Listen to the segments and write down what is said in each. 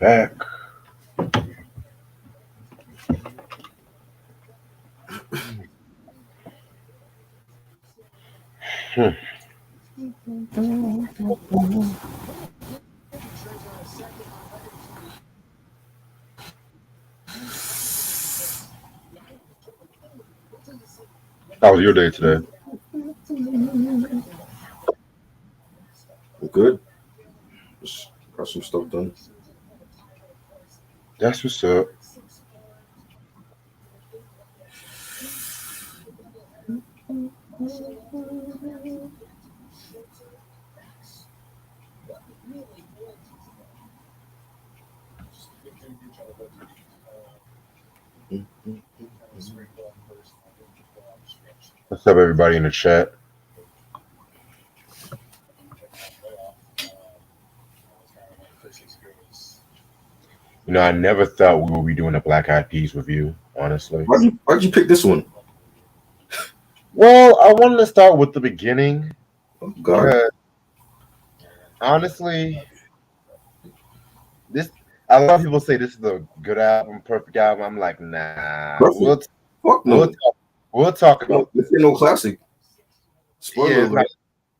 back. Hmm. How was your day today? Good. Just got some stuff done. That's what's up. What's up, everybody in the chat? I never thought we would be doing a Black Eyed Peas review, honestly. Why'd you pick this one? Well, I wanted to start with the beginning Oh God. because honestly, this a lot of people say this is a good album, perfect album. I'm like, nah. Perfect. Fuck We'll no. talk, we'll talk about This ain't no classic. yeah. Spoiler alert.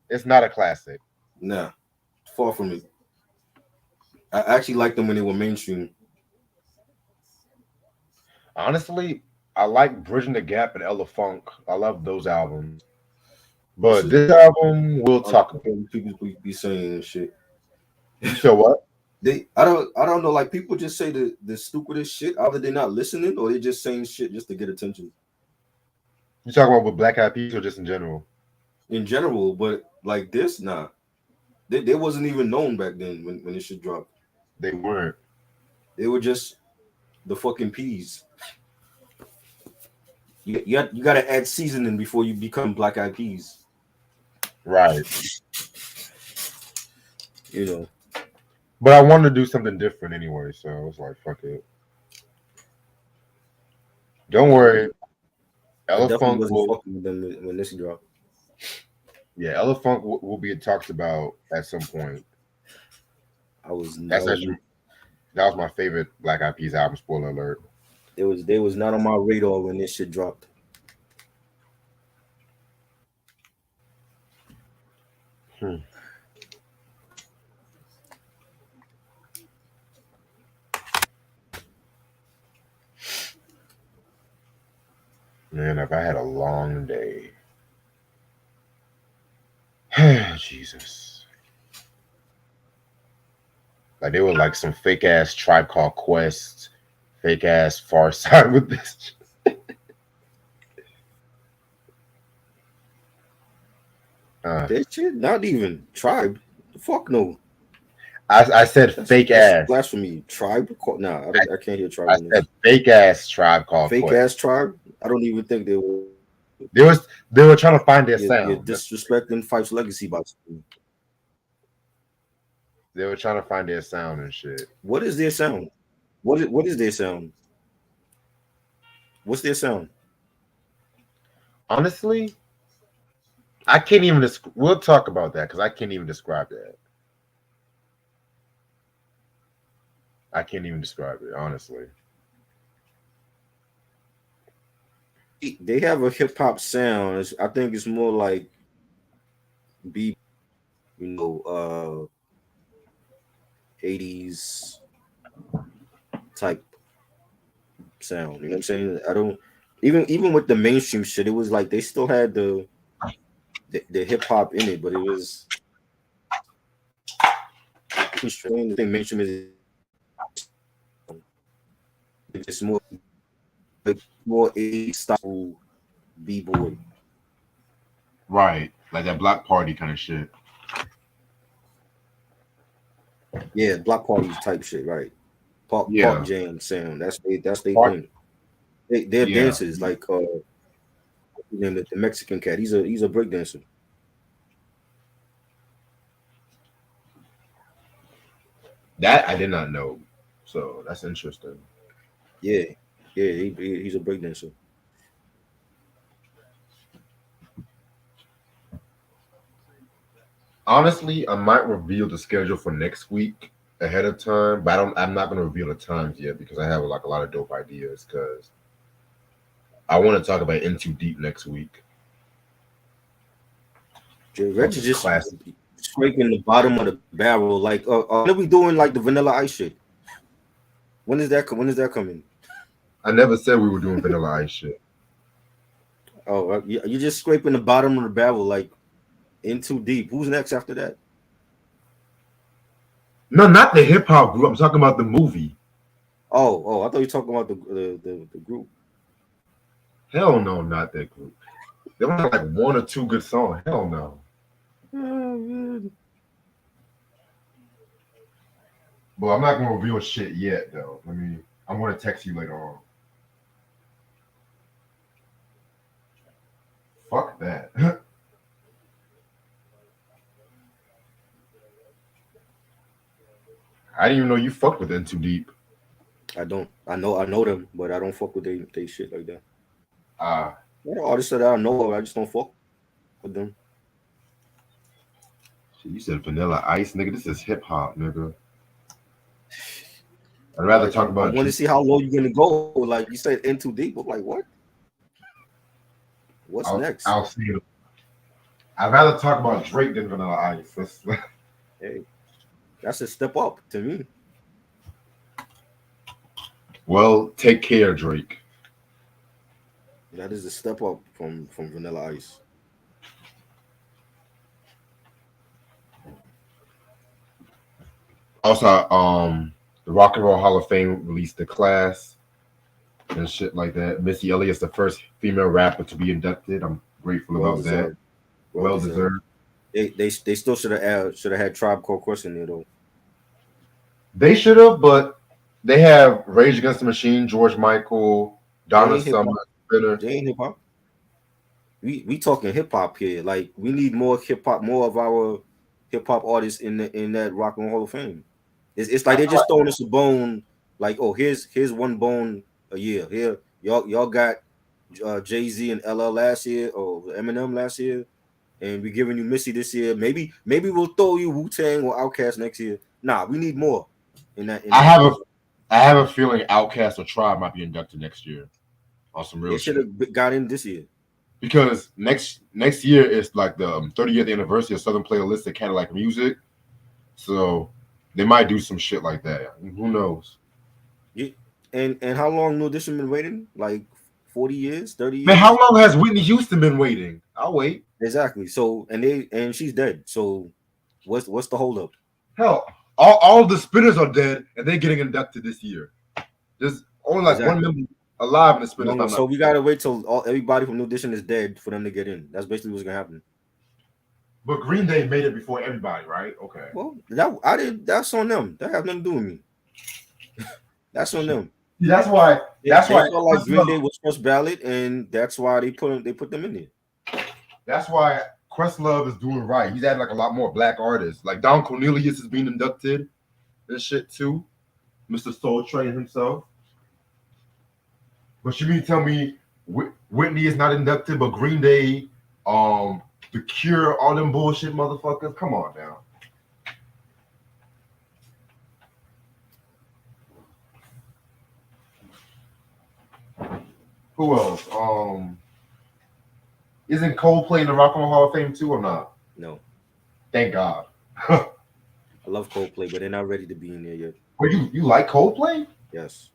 It's not a classic. Nah. Far from it. I actually liked them when they were mainstream. Honestly, I like Bridging the Gap and Ella Funk. I love those albums. This But is this album we'll talk about. people be saying shit. You said what? I don't know, like people just say the stupidest shit. Either they're not listening or they're just saying shit just to get attention. You talking about with Black Eyed Peas or just in general? In general, but like this, nah. They wasn't even known back then when this shit dropped. They weren't. They were just the fucking peas. You gotta add seasoning before you become black eyed peas. Right. You know. But I wanted to do something different anyway, so I was like, fuck it. Don't worry. I Ella definitely Funk wasn't will fucking with them when this dropped. yeah, Ella Funk will be talked about at some point. I was That's no actually that was my favorite Black Eyed Peas album, spoiler alert. they was not on my radar when this shit dropped. Hmm. Man, if I had a long day. Jesus. Like they were like some fake ass Tribe Called Quest, fake ass Far Side with this. That shit, not even tribe. The fuck no. I said fake That's ass. blasphemy. Tribe? Nah, I can't hear tribe I in said this. fake ass Tribe Called Fake Quest. ass tribe? I don't even think they were. They were trying to find their You're sound. disrespecting Fife's legacy by They were trying to find their sound and shit. what is their sound? What is their sound? What's their sound? Honestly, I can't even. We'll talk about that because I can't even describe that. I can't even describe it honestly. They have a hip hop sound. I think it's more like B, you know, 80s type sound. You know what I'm saying? I don't even with the mainstream shit, it was like they still had the hip hop in it, but it was mainstream. I think mainstream is it's more 80s style b boy. Right, like that Block Party kind of shit. Yeah, block parties type shit, right? Park Yeah, jam sound. That's they part. thing. Their Yeah, dances like the Mexican cat. He's a break dancer. that I did not know. So that's interesting. Yeah, yeah, he's a break dancer. Honestly, I might reveal the schedule for next week ahead of time, but I'm not gonna reveal the times yet because I have like a lot of dope ideas. Because I want to talk about In Too Deep next week. Reggie Fucking just classic. scraping the bottom of the barrel. Like, when are we doing like the Vanilla Ice shit? When is that? When is that coming? I never said we were doing Vanilla Ice shit. Oh, you're just scraping the bottom of the barrel, like In Too Deep. Who's next after that? No, not the hip hop group. I'm talking about the movie. Oh, I thought you were talking about the group. Hell no, not that group. They only have like one or two good songs. Hell no. Oh, man. But I'm not gonna reveal shit yet though. I'm gonna text you later on. Fuck that. I didn't even know you fucked with In Too Deep. I don't. I know them, but I don't fuck with they shit like that. Ah, What are artists that I know of? I just don't fuck with them. shit, you said Vanilla Ice, nigga. This is hip hop, nigga. I'd rather Like talk I about want to see how low you're gonna go. Like you said, In Too Deep. I'm like, what? What's next? I'll see it. I'd rather talk about Drake than Vanilla Ice. Hey, that's a step up to me. Well, take care, Drake. That is a step up from Vanilla Ice. Also, the Rock and Roll Hall of Fame released the class and shit like that. Missy Elliott's the first female rapper to be inducted. I'm grateful Well about that. deserved. Well Well deserved. deserved. They still should have had Tribe Called Quest in there though. They should have, but they have Rage Against the Machine, George Michael, They Donna ain't hip Summer, hop. Spinner. They ain't hip hop. We talking hip hop here. Like we need more hip hop, more of our hip hop artists in that Rock and Roll Hall of Fame. It's like I they're feel just like throwing us a bone. Like, oh, here's one bone a year. Here, y'all got Jay-Z and LL last year, or Eminem last year, and we giving you Missy this year. Maybe we'll throw you Wu-Tang or Outkast next year. Nah, we need more in that in I that. have a I have a feeling Outkast or Tribe might be inducted next year on some real They should shit. have got in this year. Because next year is like the 30th anniversary of Southern Playlist of Cadillac Music, so they might do some shit like that. Who knows? Yeah. And how long New Edition been waiting? Like 40 years, 30 Man, how years? long has Whitney Houston been waiting? I'll wait. Exactly. So and she's dead. So what's the holdup? Hell, all the spinners are dead, and they're getting inducted this year. There's only like one Exactly. member alive in the spinners. No, I'm not. so we gotta wait till everybody from New Edition is dead for them to get in. That's basically what's gonna happen. But Green Day made it before everybody, right? Okay. Well, that I did. That's on them. That have nothing to do with me. That's on Shit. them. See, that's why. That's They why. felt like Green Day was first ballot, and that's why they put them in there. That's why Questlove is doing right. He's adding like a lot more black artists. Like Don Cornelius is being inducted and shit too. Mr. Soul Train himself. But you mean to tell me Whitney is not inducted, but Green Day, The Cure, all them bullshit motherfuckers? Come on now. Who else? Isn't Coldplay in the Rock and Roll Hall of Fame too or not? No, Thank God. I love Coldplay, but they're not ready to be in there yet. Well, you like Coldplay? Yes,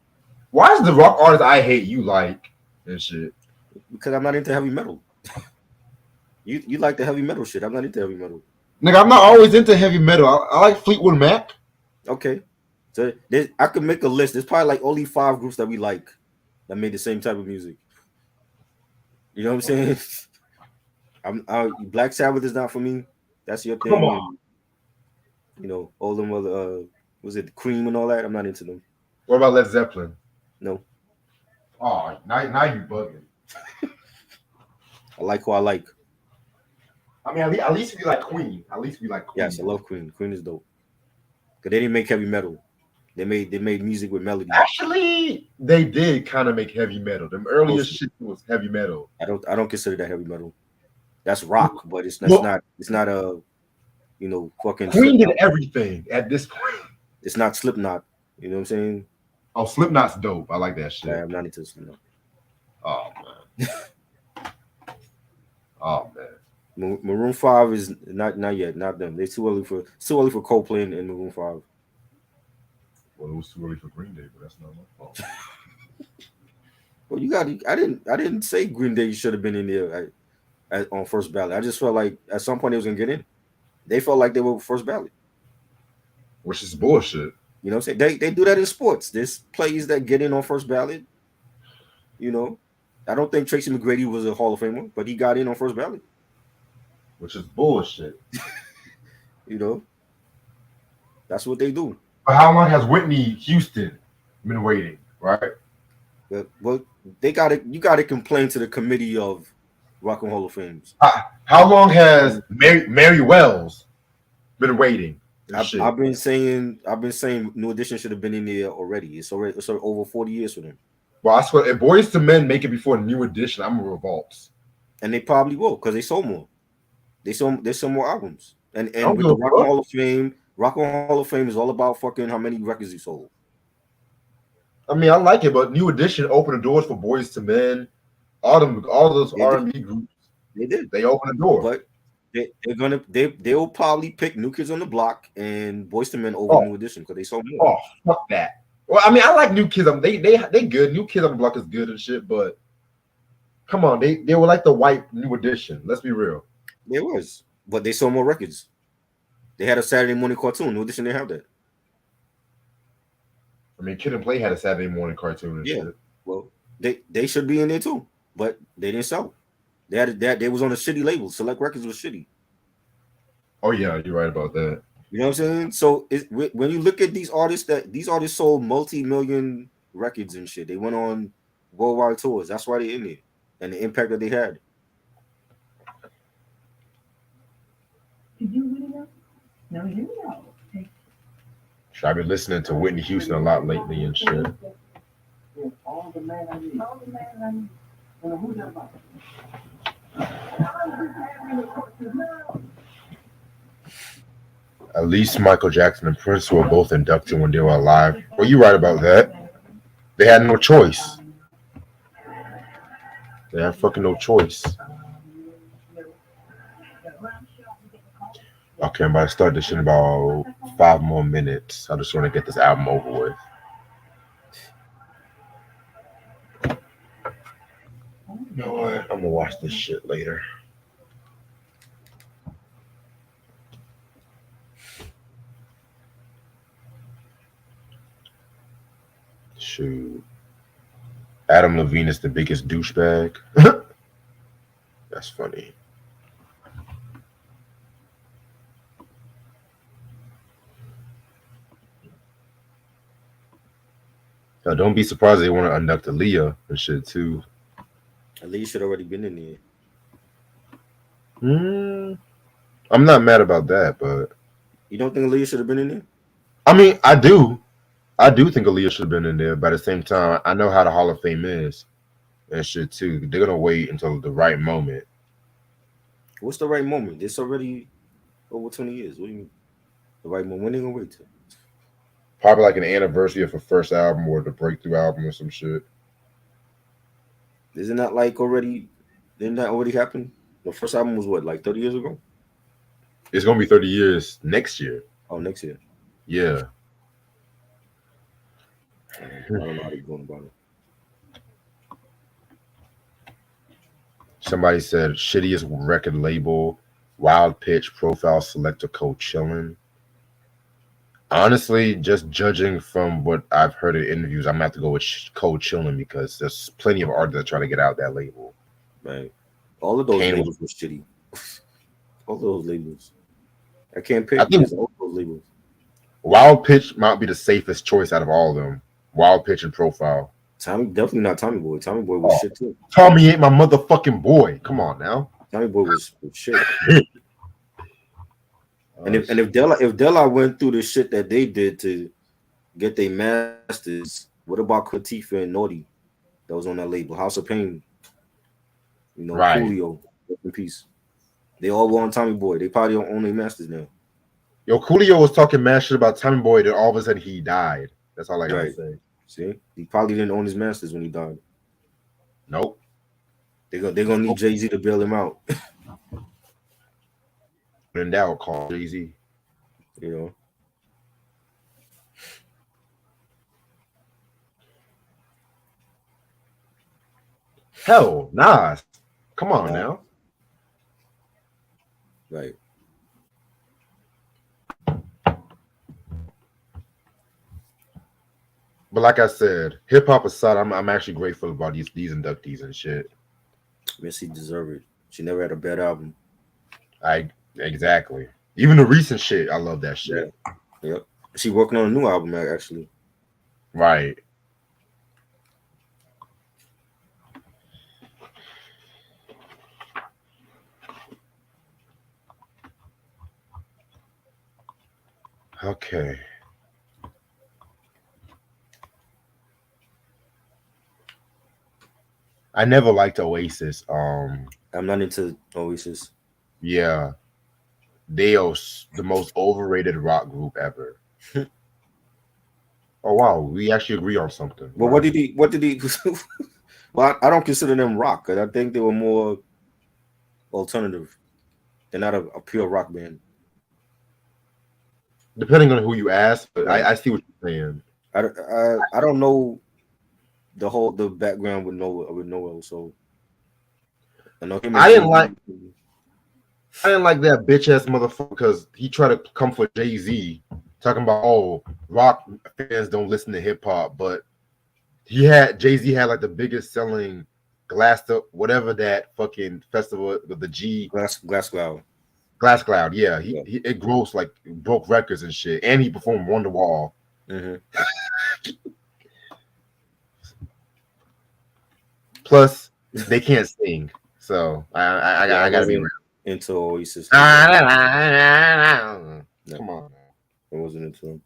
Why is the rock artist I hate you like and shit? because I'm not into heavy metal. You like the heavy metal shit. I'm not into heavy metal. Nigga, I'm not always into heavy metal. I like Fleetwood Mac. Okay, so I could make a list. There's probably like only 5 groups that we like that made the same type of music. You know what I'm saying? Black Sabbath is not for me. That's your Come thing. on. And, all them other was it Cream and all that? I'm not into them. What about Led Zeppelin? No, Oh, now you bugging. I like who I like. I mean, at least we like Queen. At least we like Queen. Yes, I love Queen. Queen is dope. Cause they didn't make heavy metal. They made music with melody. Actually, they did kind of make heavy metal. Them earliest Bullshit. shit was heavy metal. I don't consider that heavy metal. That's rock, but it's Well, not a fucking Queen did Slipknot. everything at this point. It's not Slipknot. You know what I'm saying? Oh, Slipknot's dope. I like that shit. I'm not into Slipknot. Oh man. Oh man. Maroon 5 is not yet, not them. They're too early for Coldplay and Maroon 5. Well, it was too early for Green Day, but that's not my fault. Well, you got. I didn't say Green Day should have been in there on first ballot. I just felt like at some point they was gonna get in. They felt like they were first ballot. Which is bullshit. You know what I'm saying? They do that in sports. There's players that get in on first ballot. You know, I don't think Tracy McGrady was a Hall of Famer, but he got in on first ballot. Which is bullshit. You know, that's what they do. But how long has Whitney Houston been waiting, right? But they got to you got to complain to the committee of Rock and Hall of Fames. How long has Mary Wells been waiting? I've been saying New Edition should have been in there already. It's already over 40 years for them. Well, I swear, if Boys to Men make it before New Edition, I'm gonna revolt. And they probably will because they sold more. There's some more albums. And with the Rock and Hall of Fame is all about fucking how many records you sold. I mean, I like it, but New Edition opened the doors for Boys to Men. All those R&B groups. They did. They opened the door. But they'll probably pick New Kids on the Block and Boyz II Men over New Edition because they sold more. Oh, fuck that. Well, I mean, I like New Kids. They good. New Kids on the Block is good and shit, but come on, they were like the white New Edition. Let's be real. They was, but they sold more records. They had a Saturday morning cartoon. New Edition didn't have that. I mean, Kid and Play had a Saturday morning cartoon and shit. Well, they should be in there too, but they didn't sell. They was on a shitty label. Select Records was shitty. Oh yeah, you're right about that. You know what I'm saying? So when you look at these artists sold multi-million records and shit. They went on worldwide tours. That's why they're in there, and the impact that they had. Did you really know? No, you know. I've been listening to Whitney Houston a lot lately and shit. All the man I need. All the man I need. Who's that about? At least Michael Jackson and Prince were both inducted when they were alive. Well, you're right about that. They had no choice. They had fucking no choice. Okay, I'm about to start this shit in about 5 more minutes. I just want to get this album over with. You know what? I'm gonna watch this shit later. Shoot. Adam Levine is the biggest douchebag. That's funny. Now, don't be surprised they want to induct Aaliyah and shit too. Aaliyah should already been in there. I'm not mad about that, but you don't think Aaliyah should have been in there? I mean, I do think Aaliyah should have been in there, but at the same time, I know how the Hall of Fame is and shit too. They're gonna wait until the right moment. What's the right moment? It's already over 20 years. What do you mean? The right moment? When are they gonna wait till? Probably like an anniversary of her first album or the breakthrough album or some shit. Isn't that like already? Didn't that already happen? The first album was what, like 30 years ago? It's gonna be 30 years next year. Oh, next year. Yeah. I don't know how they're going about it. Somebody said shittiest record label, Wild Pitch, Profile Selector, Cold Chillin'. Honestly, just judging from what I've heard in interviews, I'm gonna have to go with Cold Chillin' because there's plenty of artists that try to get out that label. Right. All of those labels were shitty. All those labels. I can't pick all those labels. Wild Pitch might be the safest choice out of all of them. Wild Pitch and Profile. Definitely not Tommy Boy. Tommy Boy was shit too. Tommy ain't my motherfucking boy. Come on now. Tommy Boy was shit. And if Della went through the shit that they did to get their masters, what about Latifah and Naughty that was on that label? House of Pain. You know, right. Coolio, rest in peace. They all were on Tommy Boy. They probably don't own their masters now. Yo, Coolio was talking mad shit about Tommy Boy, then all of a sudden he died. That's all I gotta Right. say. See, he probably didn't own his masters when he died. Nope. They're gonna need Jay-Z to bail him out. And that would call Jay-Z. You know. Hell, Nas. Come on now. Right. But like I said, hip hop aside, I'm actually grateful about these inductees and shit. Missy deserved it. She never had a bad album. Exactly. Even the recent shit, I love that shit. Yeah. Yep. She working on a new album actually. Right. Okay. I never liked Oasis. I'm not into Oasis. Yeah. They are the most overrated rock group ever. Oh wow, we actually agree on something. Well, Wow. what did he well, I don't consider them rock, because I think they were more alternative. They're not a pure rock band. Depending on who you ask, but Right. I see what you're saying. I don't know the background with Noel, so I know him. I didn't like that bitch ass motherfucker because he tried to come for Jay-Z, talking about rock fans don't listen to hip hop, but Jay-Z had like the biggest selling glassed up whatever that fucking festival with the G Glass Cloud. Glass Cloud. Yeah, it grossed like broke records and shit, and he performed Wonderwall. Mm-hmm. Plus, they can't sing, so I gotta be real. Into Oasis. Come on. I wasn't into him.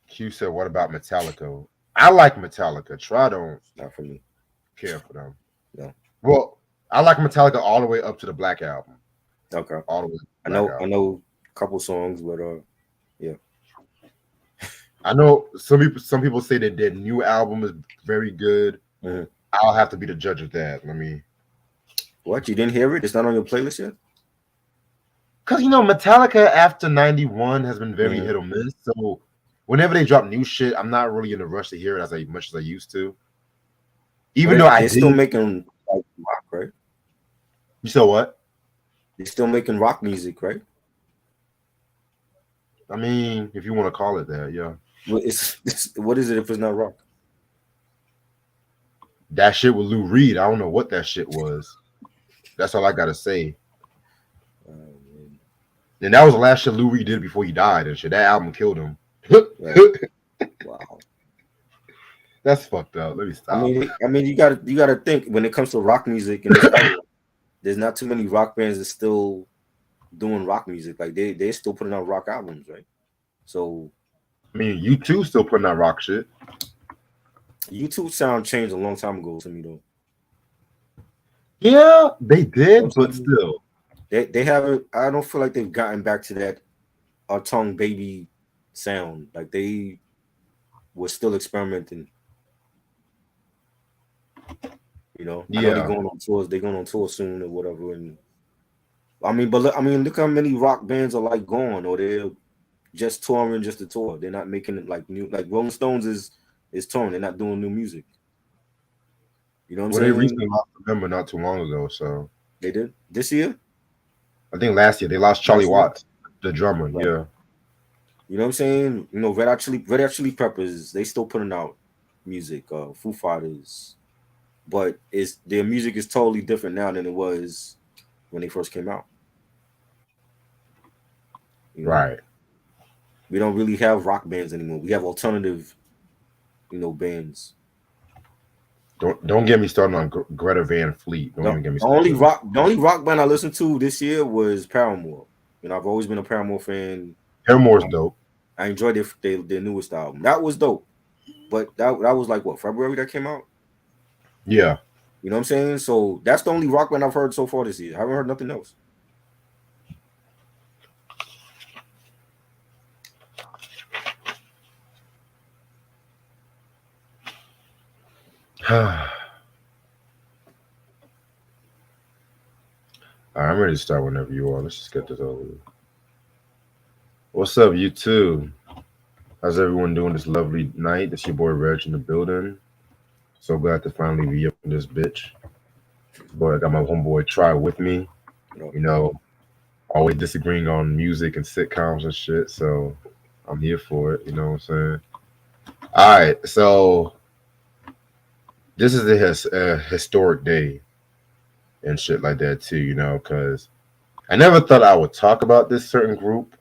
Q said, "What about Metallica?" I like Metallica. Try don't Not for me. care for them. No. Well, I like Metallica all the way up to the Black Album. Okay. All the way. I know a couple songs, but yeah. I know some people say that their new album is very good. Mm-hmm. I'll have to be the judge of that. What, you didn't hear it? It's not on your playlist yet? Because Metallica after 91 has been very hit or miss. So whenever they drop new shit, I'm not really in a rush to hear it as much as I used to. Even though they're still making like rock, right? You said what? They're still making rock music, right? I mean, if you want to call it that, yeah. Well, what is it if it's not rock? That shit with Lou Reed, I don't know what that shit was. That's all I gotta say. And that was the last shit Lou Reed did before he died and shit. That album killed him. Wow. That's fucked up. Let me stop. I mean, you gotta think when it comes to rock music and there's not too many rock bands that still doing rock music. Like they're still putting out rock albums, right? So I mean, U2 still putting out rock shit. U2 sound changed a long time ago to me though. Yeah, they did, but still. They haven't. I don't feel like they've gotten back to that tongue baby sound. Like they were still experimenting. I know they're going on tours. They're going on tour soon or whatever. And look how many rock bands are like gone, or they're just touring just to tour. They're not making it like new. Like Rolling Stones is touring. They're not doing new music. You know what I'm saying? They recently lost a member not too long ago, so they did this year. I think last year they lost Charlie Watts, the drummer. Right. Yeah. You know what I'm saying? Red Hot Chili Peppers, they still putting out music. Foo Fighters, but their music is totally different now than it was when they first came out. Right. We don't really have rock bands anymore. We have alternative, bands. Don't get me started on Greta Van Fleet. Don't even get me started. The only rock band I listened to this year was Paramore. I've always been a Paramore fan. Paramore's dope. I enjoyed their newest album. That was dope. But that was like what, February that came out? Yeah. You know what I'm saying? So that's the only rock band I've heard so far this year. I haven't heard nothing else. I'm ready to start whenever you are. Let's just get this over with. What's up, you two? How's everyone doing this lovely night? It's your boy Reg in the building. So glad to finally be up in this bitch. Boy, I got my homeboy Try with me. You know, You know, always disagreeing on music and sitcoms and shit. So I'm here for it. You know what I'm saying? All right. So this is a historic day and shit like that too. Because I never thought I would talk about this certain group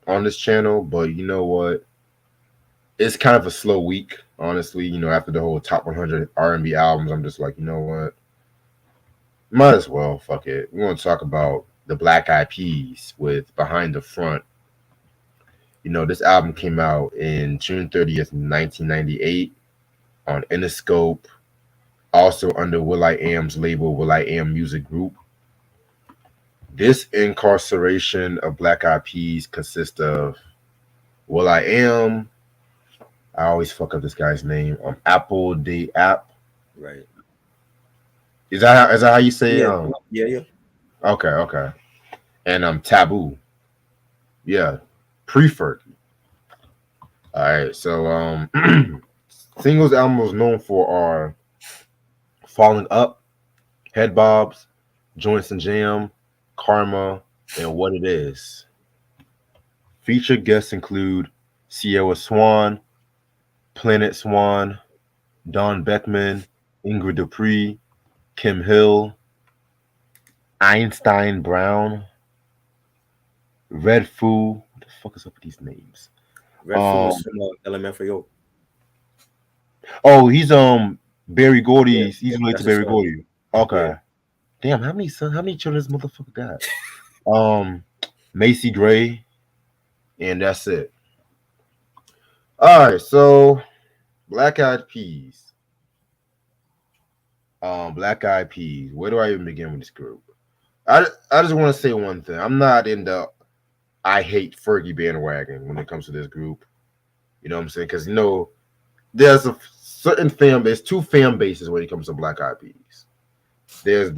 on this channel, but you know what? It's kind of a slow week, honestly. After the whole top 100 R&B albums, I'm just like, you know what? Might as well. Fuck it. We want to talk about the Black Eyed Peas with Behind the Front. This album came out in June 30th, 1998 on Interscope, also under will.i.am's label, will.i.am Music Group. This incarceration of Black Eyed Peas consists of will.i.am. I always fuck up this guy's name. Apple the App. right? Is that how you say it? Yeah, yeah, yeah. Okay. And Taboo. Yeah. Pre-Fergie. All right. So singles album was known for are Falling Up, Head Bobs, Joints and Jam, Karma, and What It Is. Featured guests include Sierra Swan, Planet Swan, Don Beckman, Ingrid Dupree, Kim Hill, Einstein Brown, Red Foo. What the fuck is up with these names? Red Fool Um. is from LMFAO. Oh, he's Barry Yeah, Gordy's. He's related to that's his Barry son. Gordy. Yeah, Okay. Damn, how many children this motherfucker got? Macy Gray, and that's it. All right, so Black Eyed Peas. Black Eyed Peas. Where do I even begin with this group? I just want to say one thing. I'm not in the I hate Fergie bandwagon when it comes to this group. You know what I'm saying? Because there's a certain fan base, two fan bases when it comes to Black Eyed Peas. There's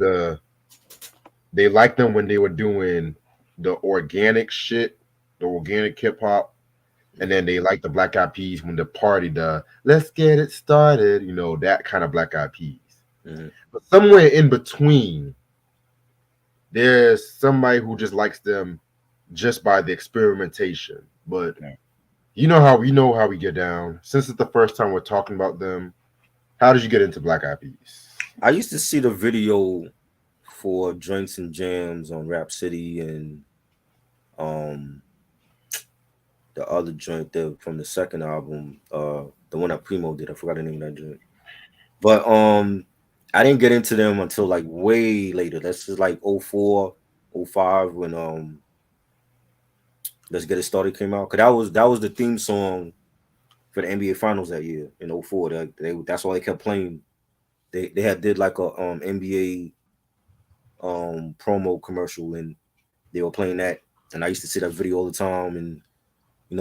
they liked them when they were doing the organic shit, the organic hip hop, and then they like the Black Eyed Peas when the party, the let's get it started, that kind of Black Eyed Peas. hmm But somewhere in between, there's somebody who just likes them just by the experimentation. But you know how we get down. Since it's the first time we're talking about them, how did you get into Black Eyed Peas? I used to see the video for Joints and Jams on Rap City and um the other joint there from the second album, the one that Primo did. I forgot the name of that joint. But I didn't get into them until like way later. That's just like '04, '05 when Let's Get It Started came out. Cause that was the theme song for the NBA Finals that year in '04. That's why they kept playing. They had did like a NBA promo commercial and they were playing that. And I used to see that video all the time. And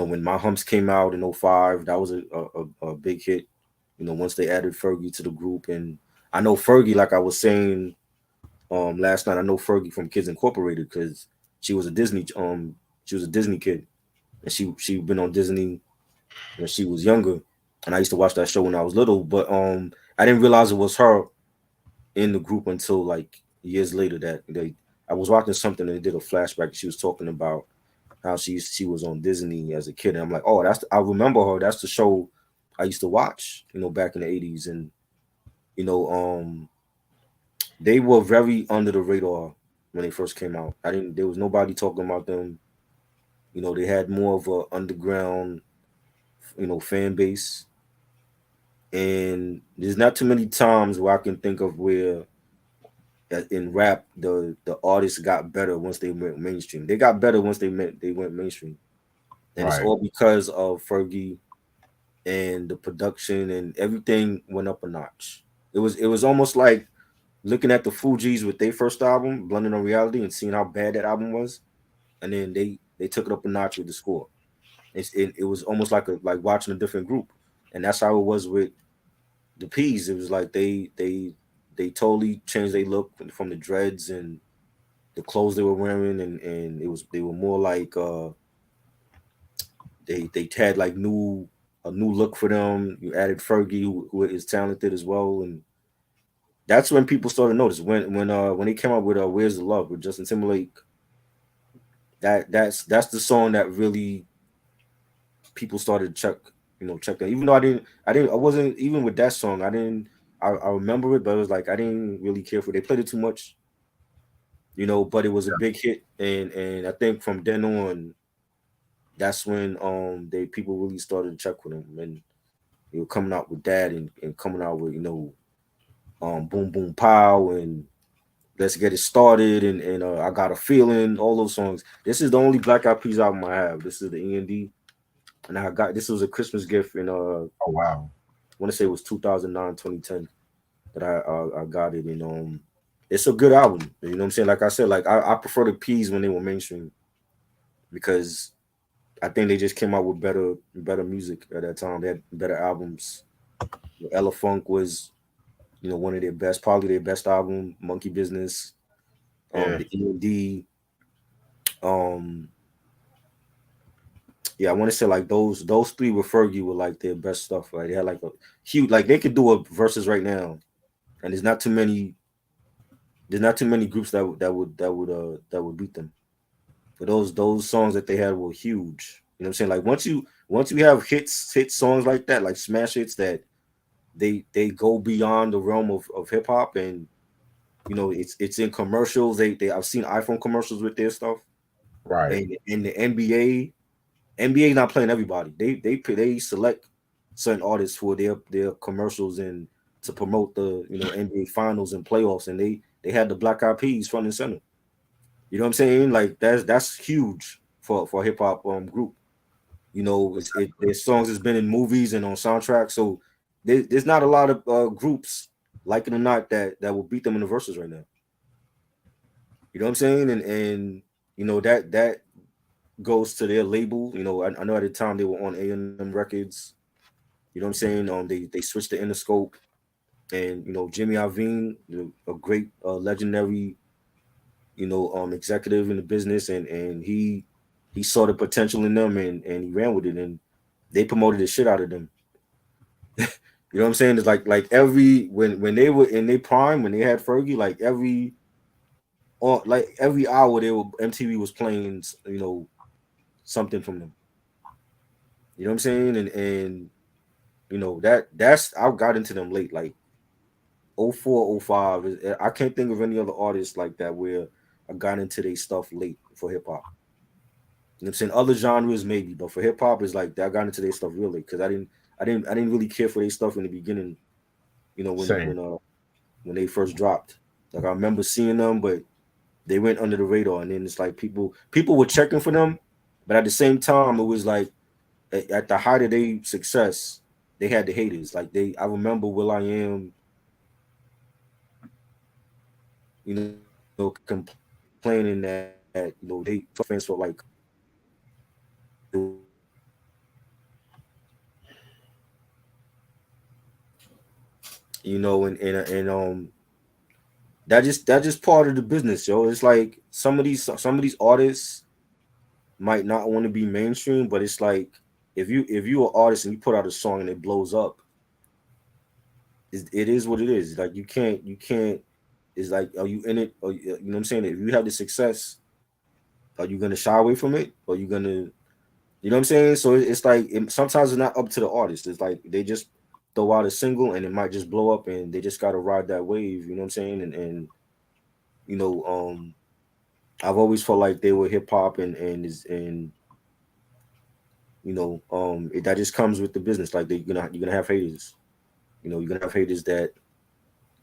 when My Humps came out in '05, that was a big hit. Once they added Fergie to the group. And I know Fergie, like I was saying last night, I know Fergie from Kids Incorporated because she was a Disney kid. And she been on Disney when she was younger. And I used to watch that show when I was little. But I didn't realize it was her in the group until like years later that I was watching something and they did a flashback. She was talking about how she was on Disney as a kid. And I'm like, oh, I remember her. That's the show I used to watch, back in the '80s. And you know, um, they were very under the radar when they first came out. I didn't. There was nobody talking about them. They had more of a underground, fan base. And there's not too many times where I can think of where in rap the artists got better once they went mainstream. They got better once they went mainstream, and it's Right. all because of Fergie and the production and everything went up a notch. It was almost like looking at the Fugees with their first album, Blending on Reality, and seeing how bad that album was, and then they took it up a notch with the score. It was almost like watching a different group, and that's how it was with the P's. It was like they totally changed their look from the dreads and the clothes they were wearing, and it was they were more like they had like a new look for them. You added Fergie, who is talented as well, and that's when people started to notice when they came out with "Where's the Love" with Justin Timberlake. That's the song that really people started to check that. Even though I wasn't even with that song. I remember it, but it was like I didn't really care for it. They played it too much, but it was a big hit, and I think from then on, that's when they people really started to check with him, and they were coming out with that, and coming out with Boom Boom Pow, and Let's Get It Started, and I Got a Feeling, all those songs. This is the only Black Eyed Peas album I have. This is the E&D, and I got this was a Christmas gift in Oh wow. I want to say it was 2009, 2010 that I got it, and it's a good album. You know what I'm saying? Like I said, like I prefer the Peas when they were mainstream because I think they just came out with better music at that time. They had better albums. Ella Funk was one of their best, probably their best album. Monkey Business, Yeah. the E&D, um, yeah, I want to say like those three with Fergie were like their best stuff. Right, they had like a huge, like they could do a verses right now, and there's not too many groups that would beat them. For those songs that they had were huge. You know what I'm saying? Like once you have hit songs like that, like smash hits that they go beyond the realm of hip hop, and it's in commercials. They I've seen iPhone commercials with their stuff, Right. and in the NBA not playing everybody. They select certain artists for their commercials and to promote the NBA finals and playoffs, and they had the Black Eyed Peas front and center. You know what I'm saying? Like that's huge for a hip hop group. Their songs has been in movies and on soundtracks, so there's not a lot of groups, like it or not, that will beat them in the verses right now. You know what I'm saying? And that goes to their label. I know at the time they were on A&M Records. You know what I'm saying? They switched to Interscope, and Jimmy Iovine, a great legendary executive in the business, and he saw the potential in them, and he ran with it, and they promoted the shit out of them. You know what I'm saying? It's like every when they were in their prime, when they had Fergie, like every hour they were MTV was playing something from them. You know what I'm saying? And that's I got into them late, like 04, 05. I can't think of any other artists like that where I got into their stuff late for hip hop. You know what I'm saying? Other genres maybe, but for hip hop it's like that I got into their stuff really because I didn't really care for their stuff in the beginning, when Same. when they first dropped. Like I remember seeing them, but they went under the radar, and then it's like people were checking for them, but at the same time it was like at the height of their success, they had the haters. Like I remember Will.i.am, complaining that they fans felt like and that just part of the business, yo. It's like some of these artists might not want to be mainstream, but it's like if you an artist and you put out a song and it blows up, it is what it is. Like you can't. It's like, are you in it? Or, you know what I'm saying? If you have the success, are you gonna shy away from it? Or you gonna, you know what I'm saying? So it's like sometimes it's not up to the artist. It's like they just throw out a single and it might just blow up, and they just gotta ride that wave. You know what I'm saying? And you know, um, I've always felt like they were hip hop, and that just comes with the business. Like you're gonna have haters. You're gonna have haters that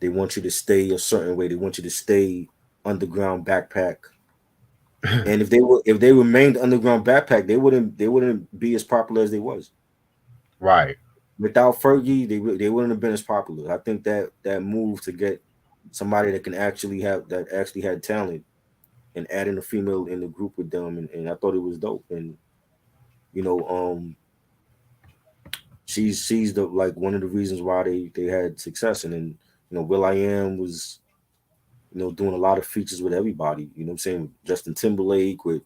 they want you to stay a certain way. They want you to stay underground backpack. And if they remained underground backpack, they wouldn't be as popular as they was. Right. Without Fergie, they wouldn't have been as popular. I think that move to get somebody that actually had talent and adding a female in the group with them, and I thought it was dope. And you know, she's the like one of the reasons why they had success. And then will.i.am was doing a lot of features with everybody. You know what I'm saying? Justin Timberlake with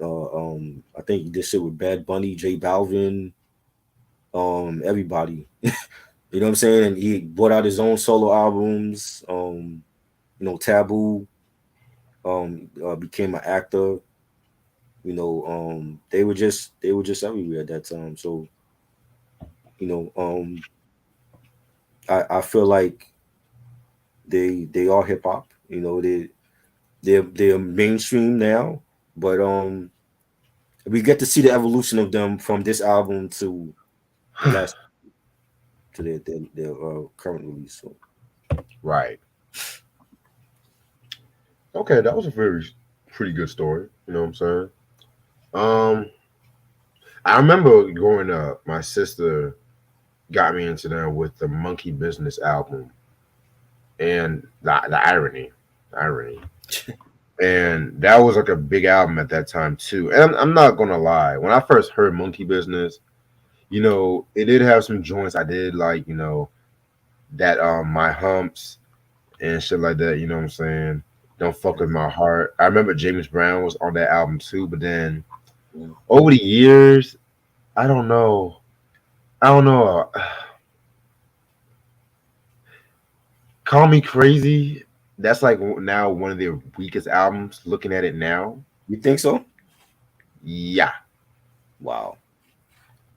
I think he did shit with Bad Bunny, J Balvin, everybody. You know what I'm saying? And he brought out his own solo albums. Taboo became an actor. They were just everywhere at that time. So you know, I feel like they are hip hop. They're mainstream now, but we get to see the evolution of them from this album to the last to their current release. So Right. Okay, that was a pretty good story. You know what I'm saying? Um, I remember growing up, my sister got me into them with the Monkey Business album, and the irony, and that was like a big album at that time too. And I'm not gonna lie, when I first heard Monkey Business, it did have some joints I did like, that My Humps and shit like that. You know what I'm saying? Don't fuck with my heart. I remember James Brown was on that album too, but then over the years, I don't know. I don't know. Call Me Crazy. That's like now one of their weakest albums. Looking at it now, you think so? yeah. Wow.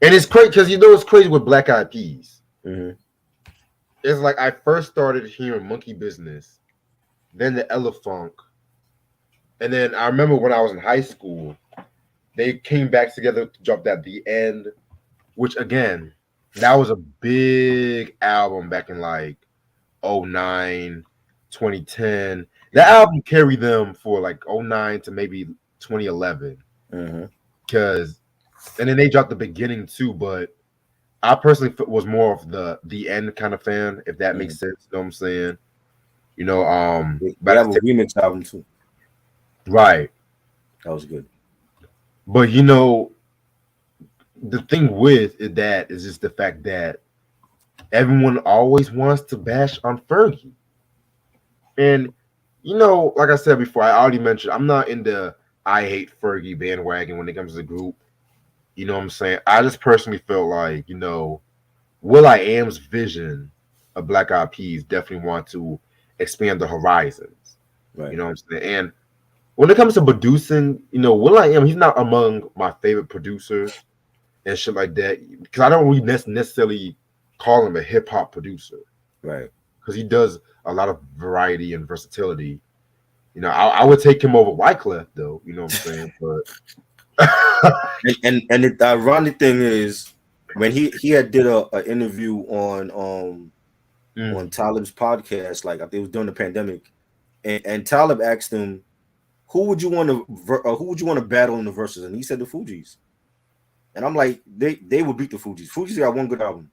And it's crazy because it's crazy with Black Eyed Peas. Mm-hmm. It's like I first started hearing Monkey Business, then the Funk, and then I remember when I was in high school, they came back together to drop that The End, which again, that was a big album back in like 09, 2010. That album carried them for like 09 to maybe 2011. Mm-hmm. And then they dropped The Beginning too, but I personally was more of the End kind of fan, if that makes sense. You know what I'm saying? They but have a remix album too. Right. That was good. But the thing with that is just the fact that everyone always wants to bash on Fergie. And like I said before, I already mentioned I'm not in the I hate Fergie bandwagon when it comes to the group. You know what I'm saying? I just personally feel like, will.i.am's vision of Black Eyed Peas definitely want to expand the horizons. Right. You know what I'm saying? And when it comes to producing, will.i.am, he's not among my favorite producers and shit like that. Because I don't really necessarily call him a hip hop producer. Right. Because he does a lot of variety and versatility. I would take him over Wyclef though. You know what I'm saying? But and the ironic thing is when he had did a interview on Talib's podcast, like I think it was during the pandemic, and Talib asked him, who would you want to battle in the verses, and he said the Fugees. And I'm like, they would beat the Fugees. Fugees got one good album.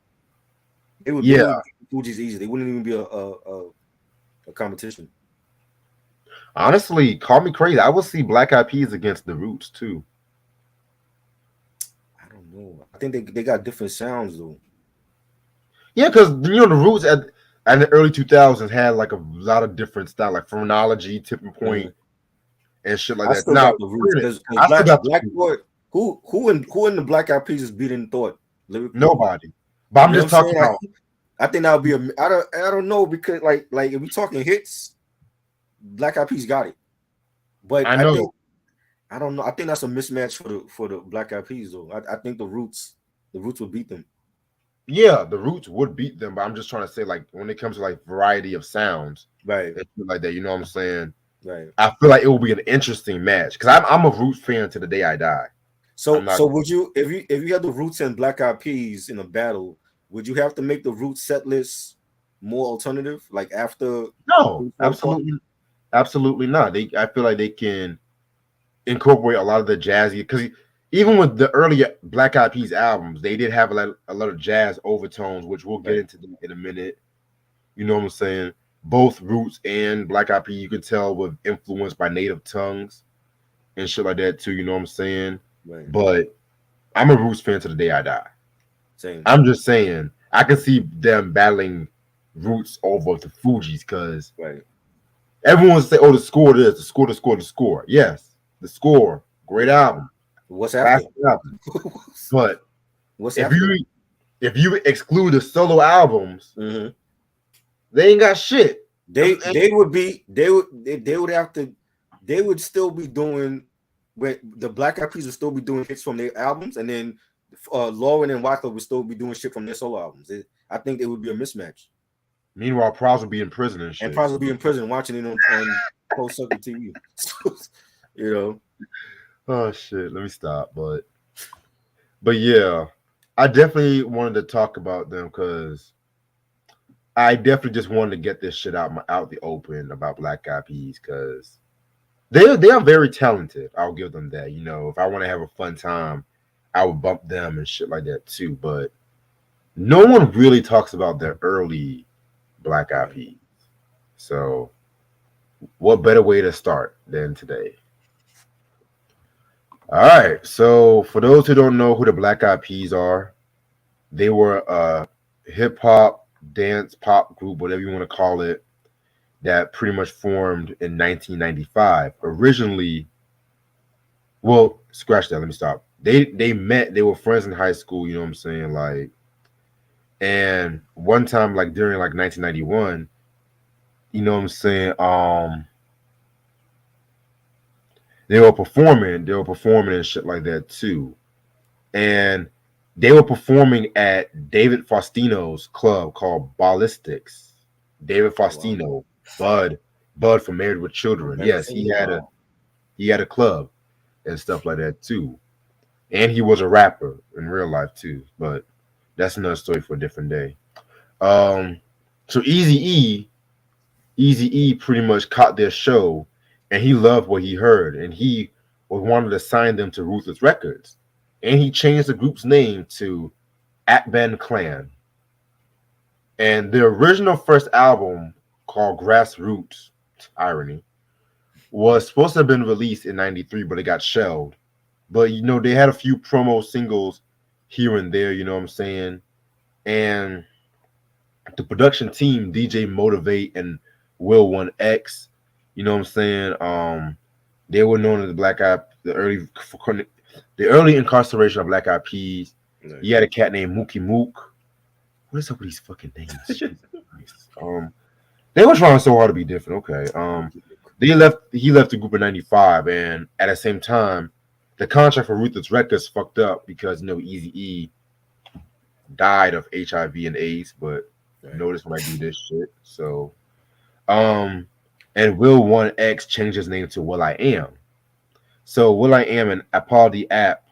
They would beat the Fugees easy. They wouldn't even be a competition. Honestly, call me crazy. I would see Black Eyed Peas against the Roots too. I don't know. I think they got different sounds though. Yeah, because the Roots at the early 2000s had like a lot of different style, like Phrenology, Tipping Point, and shit like that. Still now, got the Roots. I still got Black Thought. Who in the Black Eyed Peas is beating Thought? Lyrically? Nobody. But I'm just talking about. I think that would be I don't know, because like if we're talking hits, Black Eyed Peas got it. But I don't know. I think that's a mismatch for the Black Eyed Peas though. I think the Roots will beat them. Yeah, the Roots would beat them, but I'm just trying to say, like, when it comes to like variety of sounds, right, and shit like that, you know what I'm saying? Right. I feel like it will be an interesting match because I'm a Roots fan to the day I die. So would you, if you had the Roots and Black Eyed Peas in a battle, would you have to make the Roots set list more alternative, like after? No, absolutely not. I feel like they can incorporate a lot of the jazzy, because even with the earlier Black Eyed Peas albums, they did have a lot of jazz overtones, which we'll get into in a minute. You know what I'm saying? Both Roots and Black Eyed Peas, you can tell, were influenced by native tongues and shit like that too. You know what I'm saying? Right. But I'm a Roots fan to the day I die. Same. I'm just saying, I can see them battling Roots over the Fugees because Right. everyone say, "Oh, the score is the score, the score, the score." Yes, the score, great album, What's after? classic album. But What's if after? you exclude the solo albums, Mm-hmm. they ain't got shit. They would have to, they would still be doing, when the Black Eyed Peas would still be doing hits from their albums, and then Lauren and Wyclef would still be doing shit from their solo albums. I think it would be a mismatch. Meanwhile, Pros would be in prison and shit. And probably be in prison watching it on closed circuit TV. You know. Oh shit, let me stop. But yeah, I definitely wanted to talk about them because I definitely just wanted to get this shit out the open about Black Eyed Peas because they are very talented. I'll give them that. You know, if I want to have a fun time, I would bump them and shit like that too. But no one really talks about their early Black Eyed Peas. So, what better way to start than today? All right. So, for those who don't know who the Black Eyed Peas are, they were a hip hop, dance, pop group, whatever you want to call it, that pretty much formed in 1995. Originally, well, scratch that. Let me stop. They met. They were friends in high school. You know what I'm saying? Like, and one time, like during like 1991, you know what I'm saying? They were performing. They were performing and shit like that too. And they were performing at David Faustino's club called Ballistics. David Faustino, Bud from Married with Children. Yes, he had a club and stuff like that too. And he was a rapper in real life too. But that's another story for a different day. So Easy E pretty much caught their show and he loved what he heard and he wanted to sign them to Ruthless Records. And he changed the group's name to Atban Clan. And the original first album called Grassroots, irony, was supposed to have been released in 93, but it got shelved. But you know, they had a few promo singles here and there, you know what I'm saying? And the production team, DJ Motivate and Will 1X, you know what I'm saying? They were known as the early incarceration of Black Eyed Peas. Nice. He had a cat named Mookie Mook. What is up with these fucking names? They were trying so hard to be different. Okay. He left the group in 95, and at the same time, the contract for Ruthless Records fucked up because Eazy-E died of HIV and AIDS, but notice when I do this shit. So and Will 1X changed his name to will.i.am. So will.i.am and Apollo App,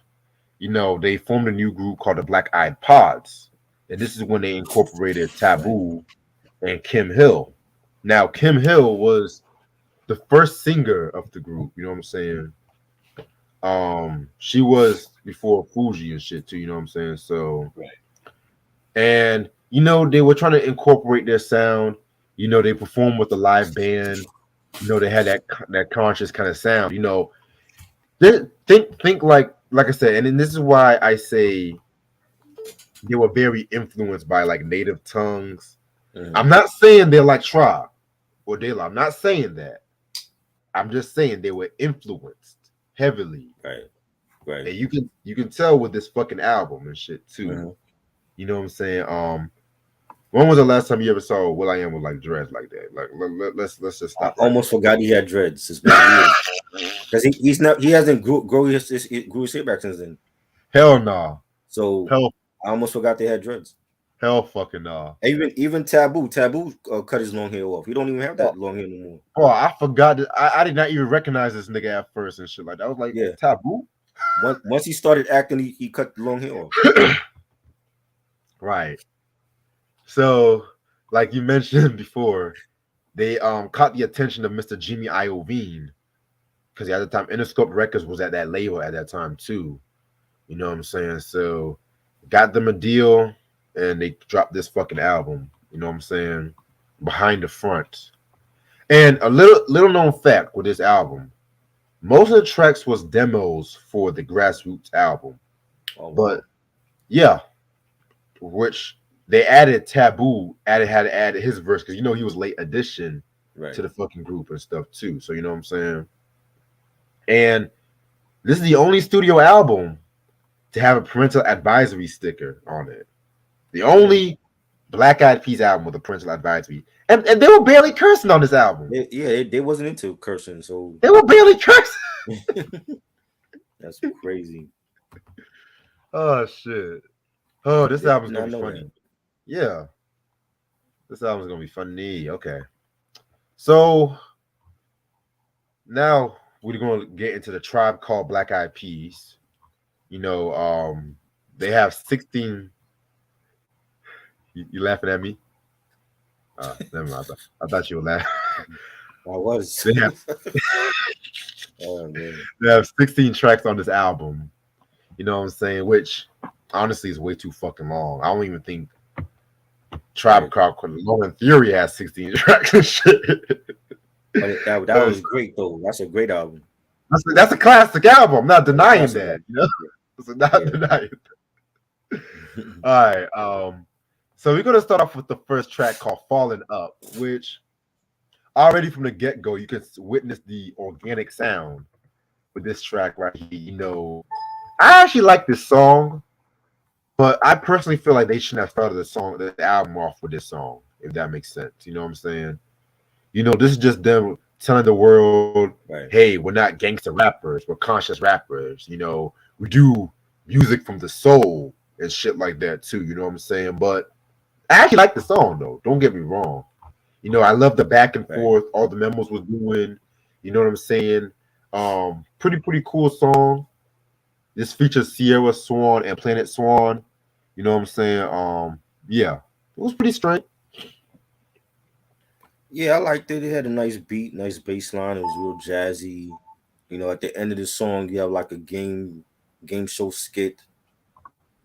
you know, they formed a new group called the Black Eyed Pods. And this is when they incorporated Taboo and Kim Hill. Now, Kim Hill was the first singer of the group, you know what I'm saying? She was before Fuji and shit too, you know what I'm saying? So, and you know, they were trying to incorporate their sound. You know, they performed with a live band. You know, they had that conscious kind of sound. You know, think like I said, and then this is why I say they were very influenced by like native tongues. Mm-hmm. I'm not saying they're like Tribe or De La. I'm not saying that. I'm just saying they were influenced heavily. Right. And you can tell with this fucking album and shit too. Mm-hmm. You know what I'm saying? When was the last time you ever saw will.i.am with like dreads like that? Like let's just stop. I almost forgot he had dreads. It's been years. Because he hasn't grew his hair back since then. Hell no. Nah. So I almost forgot they had dreads. Hell fucking no. Nah. Even Taboo cut his long hair off. He don't even have that long hair no more. Oh, I forgot that. I did not even recognize this nigga at first and shit like that. I was like, yeah, Taboo. Once he started acting, he cut the long hair off. Right. So, like you mentioned before, they caught the attention of Mr. Jimmy Iovine because at the time Interscope Records was at that label at that time too. You know what I'm saying? So, got them a deal and they dropped this fucking album. You know what I'm saying? Behind the Front. And a little known fact with this album, most of the tracks was demos for the Grassroots album. But yeah. which they added Taboo, had to add his verse because he was late addition Right. to the fucking group and stuff too. So you know what I'm saying? And this is the only studio album to have a parental advisory sticker on it. The only Black Eyed Peas album with a parental advisory. And they were barely cursing on this album. They wasn't into cursing, so They were barely cursing. that's crazy. Oh shit. Oh, this album's Did not gonna be know funny. that. Yeah. This album's gonna be funny. Okay. So now we're gonna get into the Tribe Called Black Eyed Peas. They have 16. You laughing at me? Never mind. I thought you were laughing. I was. They have Oh man. they have 16 tracks on this album. You know what I'm saying? Which honestly is way too fucking long. I don't even think Tribe Called Low in Theory has 16 tracks and shit. But that was great though. That's a great album. That's a classic album. I'm not denying that. Not denying that. All right. So we're gonna start off with the first track called "Falling Up," which already from the get-go you can witness the organic sound with this track right here. I actually like this song, but I personally feel like they shouldn't have started the album off with this song, if that makes sense. You know what I'm saying? This is just them telling the world, hey, we're not gangster rappers, we're conscious rappers. We do music from the soul and shit like that too. You know what I'm saying? But I actually like the song though. Don't get me wrong. I love the back and forth. All the memos was doing. You know what I'm saying? Pretty cool song. This features Sierra Swan and Planet Swan. You know what I'm saying? Yeah, it was pretty straight. Yeah, I liked it. It had a nice beat, nice bass line. It was real jazzy. At the end of the song, you have like a game show skit.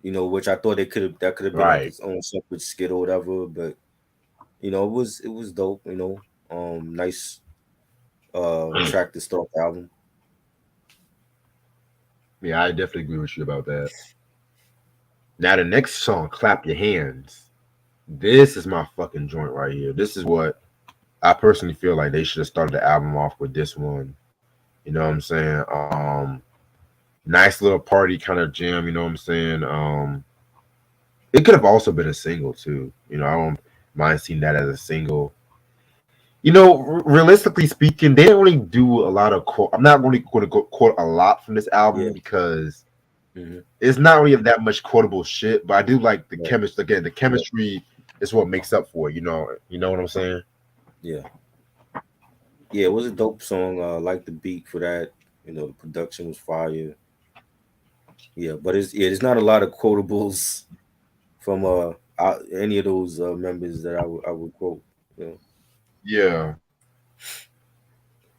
Which I thought that could have been like its own separate skit or whatever. But it was dope. Nice track to start the album. Yeah, I definitely agree with you about that. Now the next song, "Clap Your Hands." This is my fucking joint right here. This is what I personally feel like they should have started the album off with. This one. You know what I'm saying? Nice little party kind of jam. You know what I'm saying? It could have also been a single too. I don't mind seeing that as a single. Realistically speaking, they don't really do a lot of quote. I'm not really going to quote a lot from this album because it's not really that much quotable shit. But I do like the chemistry. Again, the chemistry is what makes up for it. You know what I'm saying? Yeah. Yeah, it was a dope song. I like the beat for that. The production was fire. Yeah, but it's not a lot of quotables from any of those members that I would quote. Yeah.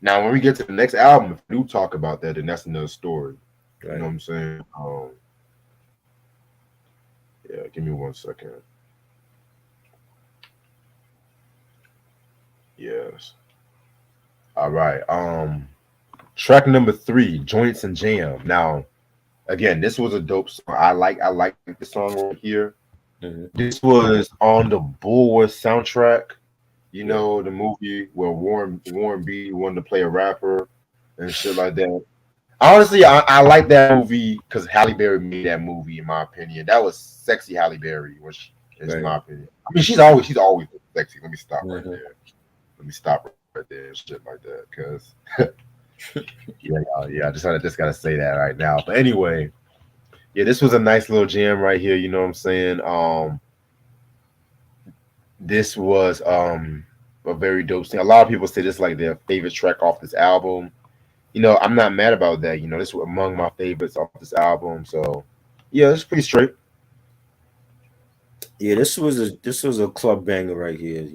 Now, when we get to the next album, if we do talk about that, then that's another story. You know what I'm saying? Yeah, give me 1 second. Yes. All right. Track number 3, "Joints and Jam." Now, again, this was a dope song. I like the song right here. This was on the Bulworth soundtrack. The movie where Warren Beatty wanted to play a rapper and shit like that. Honestly, I like that movie because Halle Berry made that movie. In my opinion, that was sexy Halle Berry, which is my opinion. I mean, she's always sexy. Let me stop right there. Let me stop right there and shit like that because yeah. I just gotta say that right now. But anyway, yeah, this was a nice little jam right here. You know what I'm saying? This was a very dope thing. A lot of people say this is like their favorite track off this album. I'm not mad about that. This was among my favorites off this album. So yeah, it's pretty straight. Yeah, this was a club banger right here.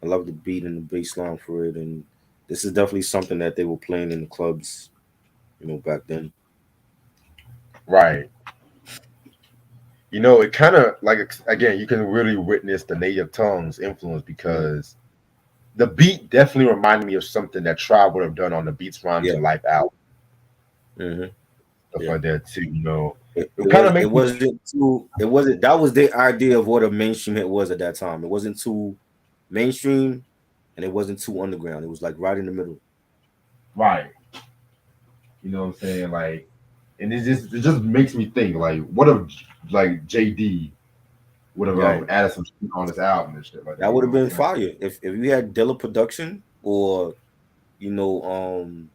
I love the beat and the bass line for it, and this is definitely something that they were playing in the clubs, back then. Right. It kind of like, again, you can really witness the native tongues influence because the beat definitely reminded me of something that Tribe would have done on the Beats Rhymes and Life album. stuff Yeah. like that too. You know, It, it it kind was of it makes me wasn't too it wasn't that was their idea of what a mainstream hit was at that time. It wasn't too mainstream and it wasn't too underground. It was like right in the middle. right. You know what I'm saying? Like, and it just makes me think like, what if like JD would have Yeah. added some shit on this album and shit like that. That You would know have what I'm been saying? fire. If you had Dilla production or you know, um,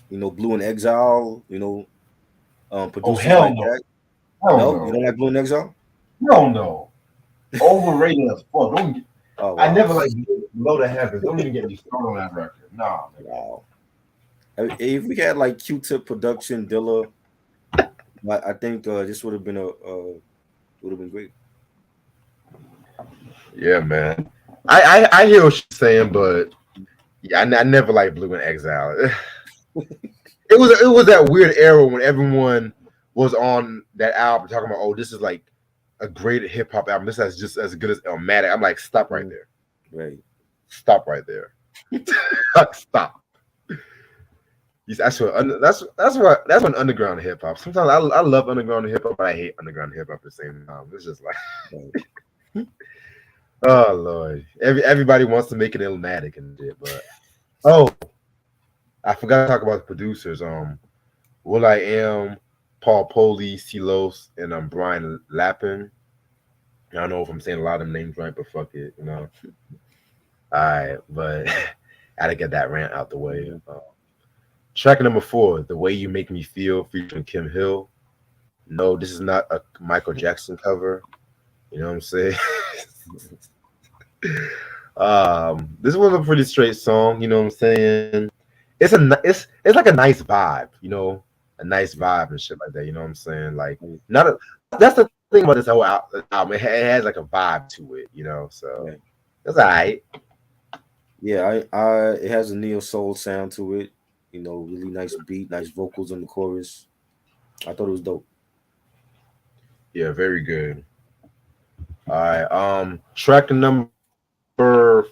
Blue and Exile, Oh producers hell like no, that. hell No, you no, don't like Blue and Exile? hell no. Overrated as fuck. Don't, Oh I wow. never like Below the Heavens. Don't even get me started on that record. Nah, nigga. Wow. If we had like Q-Tip production, Dilla, I think this would have been great. Yeah, man. I hear what you're saying, but yeah, I never liked Blue and Exile. It was that weird era when everyone was on that album talking about, oh, this is like a great hip hop album. This is just as good as Illmatic. I'm like, stop right Mm, there. right. Stop right there. Stop. That's what underground hip hop. Sometimes I love underground hip hop, but I hate underground hip hop at the same time. It's just like, Right. oh Lord, everybody wants to make it Illmatic and shit, but oh, I forgot to talk about the producers. Will I Am, Paul Poli, Silos, and Brian Lappin. I don't know if I'm saying a lot of them names right, but fuck it, you know. All right, but I had to get that rant out the way. Mhm. Track number 4, The Way You Make Me Feel, featuring Kim Hill. No, this is not a Michael Jackson cover. You know what I'm saying? This was a pretty straight song. You know what I'm saying? It's like a nice vibe. You know, a nice vibe and shit like that. You know what I'm saying? Like Right. not a. That's the thing about this whole album. It has like a vibe to it. You know, so Right. that's alright. Yeah, I it has a neo soul sound to it. Really nice beat, nice vocals on the chorus. I thought it was dope. Yeah, very good. All right. Track number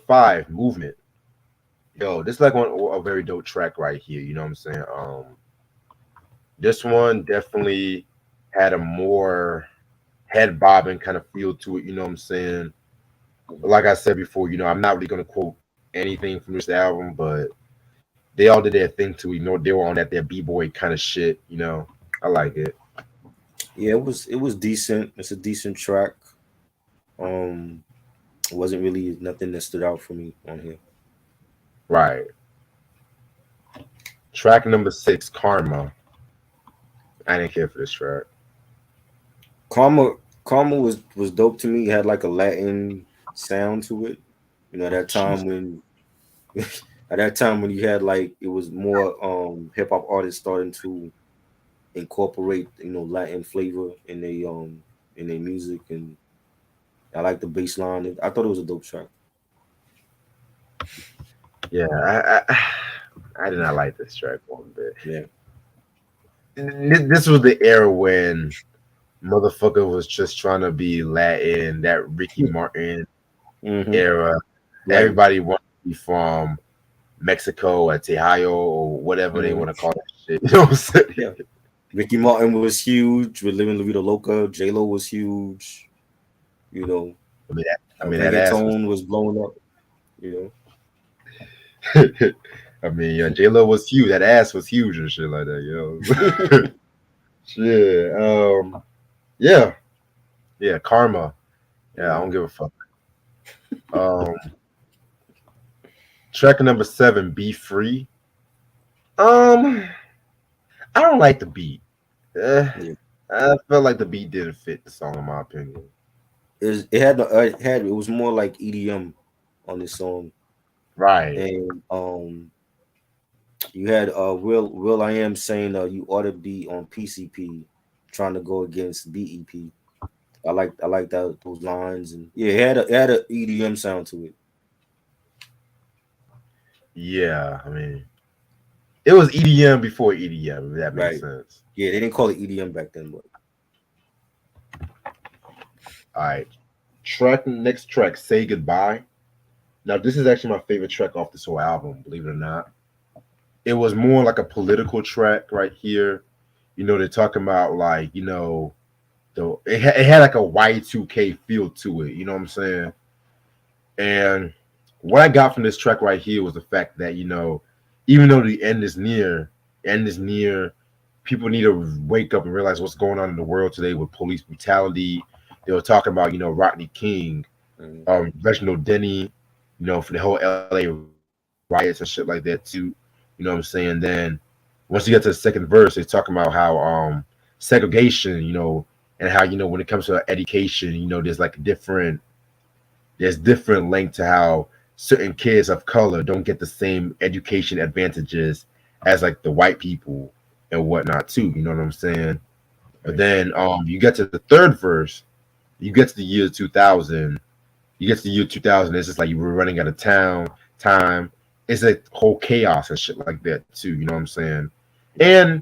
5, Movement. Yo, this is like a very dope track right here. You know what I'm saying? This one definitely had a more head bobbing kind of feel to it. You know what I'm saying? Like I said before, I'm not really gonna quote anything from this album, but they all did their thing too. They were on their b-boy kind of shit. I like it. Yeah, it was decent. It's a decent track. Um, it wasn't really nothing that stood out for me on here. Right. Track number 6, Karma. I didn't care for this track. Karma was dope to me. It had like a Latin sound to it. That time Jesus. when at that time when you had like it was more hip hop artists starting to incorporate Latin flavor in their music, and I like the bass line. I thought it was a dope track. Yeah, I did not like this track one bit. Yeah. This was the era when motherfucker was just trying to be Latin, that Ricky Martin Hmm. era. Right. Everybody wanted to be from Mexico or Tejano or whatever they Hmm. want to call that shit. You know what I'm saying? Yeah. Ricky Martin was huge with Living La Vida Loca. J Lo was huge. You know, I mean that ass was. reggaeton was blowing up. You I mean, yeah, J Lo was huge. That ass was huge and shit like that, know. shit. Yeah, yeah. Karma. Yeah, I don't give a fuck. Um, track number 7, Be Free. Um, I don't like the beat. Eh, Yeah. I felt like the beat didn't fit the song, in my opinion. It was more like EDM on this song, Right. and you had Will I Am saying you ought to be on PCP, trying to go against BEP. I like that those lines, and yeah, it had a EDM sound to it. Yeah, I mean, it was EDM before EDM, if that makes Right. sense. Yeah, they didn't call it EDM back then, but All right. Next track, Say Goodbye. Now, this is actually my favorite track off this whole album, believe it or not. It was more like a political track right here. They're talking about like it had like a Y2K feel to it. You know what I'm saying? And what I got from this track right here was the fact that even though the end is near, people need to wake up and realize what's going on in the world today with police brutality. They were talking about Rodney King, Mhm. Reginald Denny, for the whole LA riots and shit like that too. You know what I'm saying? Then once you get to the second verse, they're talking about how segregation, and how when it comes to education, there's different length to how certain kids of color don't get the same education advantages as like the white people and whatnot too. You know what I'm saying? But Right. then you get to the third verse, you get to the year 2000. You get to the year 2000, it's just like you were running out of time. It's a whole chaos and shit like that too. You know what I'm saying? And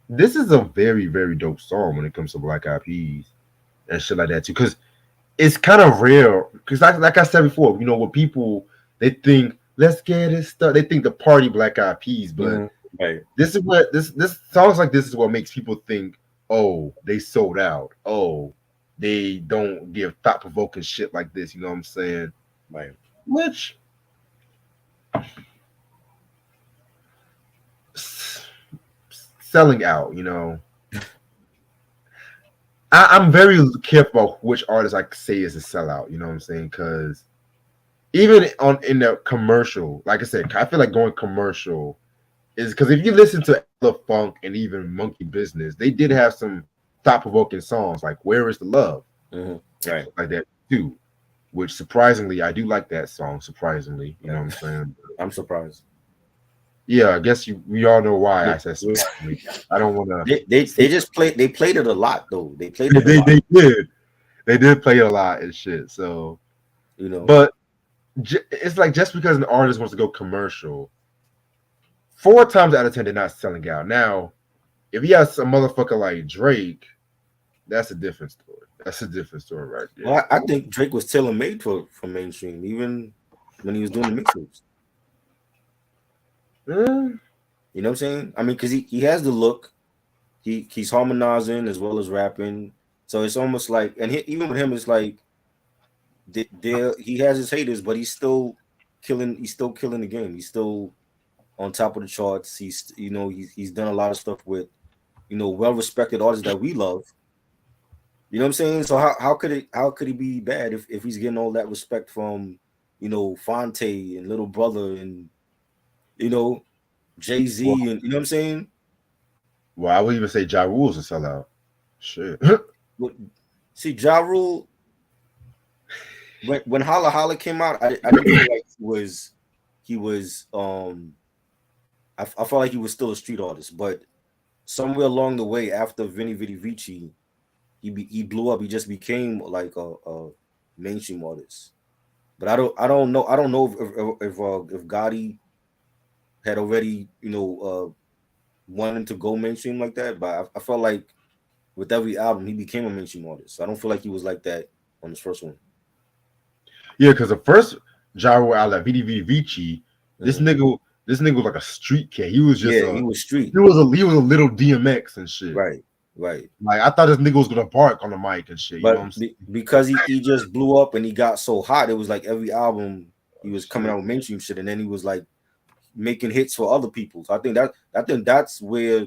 this is a very, very dope song when it comes to Black Eyed Peas and shit like that too. Because it's kind of rare. Because like I said before, what people they think, let's get it started. They think the party Black Eyed Peas, but Mhm. Right. this is what this songs like this is what makes people think, oh, they sold out. Oh, they don't give thought provoking shit like this. You know what I'm saying? Right. Which selling out. I'm very careful about which artist I say is a sellout. You know what I'm saying? Because even in the commercial, like I said, I feel like going commercial is because if you listen to Ella Funk and even Monkey Business, they did have some thought provoking songs like "Where Is the Love" Mhm. and Right. shit like that too. Which surprisingly, I do like that song. Surprisingly, you know Right. what I'm saying? I'm surprised. Yeah, I guess we all know why Yeah. I said Yeah. surprisingly. I don't want to They say just played it a lot though. They played it a they, lot. they did they did play it a lot and shit. So, You know. but it's like just because an artist wants to go commercial, 4 times out of 10 they're not selling out. Now, if he has a motherfucker like Drake, that's a different story. That's a different story right there. Well, I think Drake was tailor made for mainstream, even when he was doing the mixtapes. Mm, You know what I'm saying? I mean, because he has the look. He's harmonizing as well as rapping. So it's almost like, and even with him, it's like there he has his haters, but he's still killing. He's still killing the game. He's still on top of the charts. He's done a lot of stuff with well respected artists that we love. You know what I'm saying? So how could he be bad if he's getting all that respect from Fonte and Little Brother and you know well, Jay-Z and you know what I'm saying? I would even say Ja Rule's a sellout. Shit. But see, Ja Rule, when Holla Holla came out, I didn't feel like he was I felt like he was still a street artist, but somewhere along the way after Vinny Vidi Vici, he blew up. He just became like a mainstream artist. But I don't know if Gotti had already wanted to go mainstream like that. But I felt like with every album he became a mainstream artist. So I don't feel like he was like that on his first one. Yeah, because the first Ja Rule out of VDV Vici, this Mhm. nigga, this nigga was like a street cat. He was just Yeah, a he was street. he was a little DMX and shit. Right, right. Like I thought this nigga was gonna bark on the mic and shit. You know what But I'm saying? because he just blew up and he got so hot, it was like every album he was coming Shit. out with mainstream shit, and then he was like making hits for other people. So I think that's where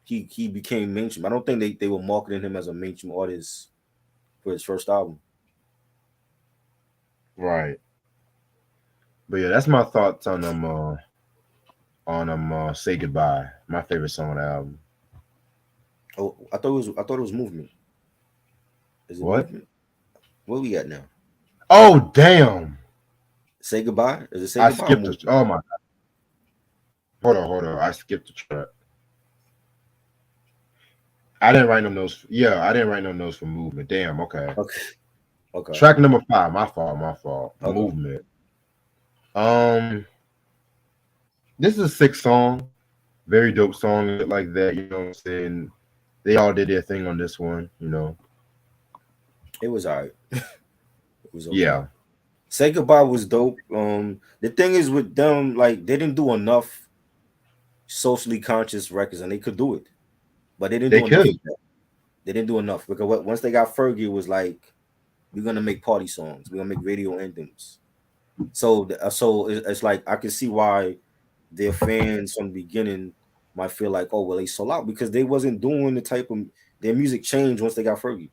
he became mainstream. I don't think they were marketing him as a mainstream artist for his first album. Right. But yeah, that's my thoughts on Say Goodbye. My favorite song on the album. Oh, I thought it was movement. Is it What? movement? Where we at now? Oh damn! Say goodbye? Is it say I goodbye or skipped it. movement? Oh my! Hold on. I skipped the track. I didn't write no notes. Yeah, I didn't write no notes for movement. Damn. Okay. Okay, okay, Track number 5. My fault. My fault. okay. Movement. Um, this is a sick song. Very dope song. Like that. You know what I'm saying? They all did their thing on this one. It was alright. It was okay. Yeah. Say goodbye was dope. The thing is with them, like they didn't do enough socially conscious records, and they could do it. but they didn't They do enough. could. Of that. They didn't do enough because once they got Fergie, it was like we're gonna make party songs. We're gonna make radio anthems. So it's like I can see why their fans from the beginning might feel like, oh well, they sold out because they wasn't doing the type of their music changed once they got Fergie.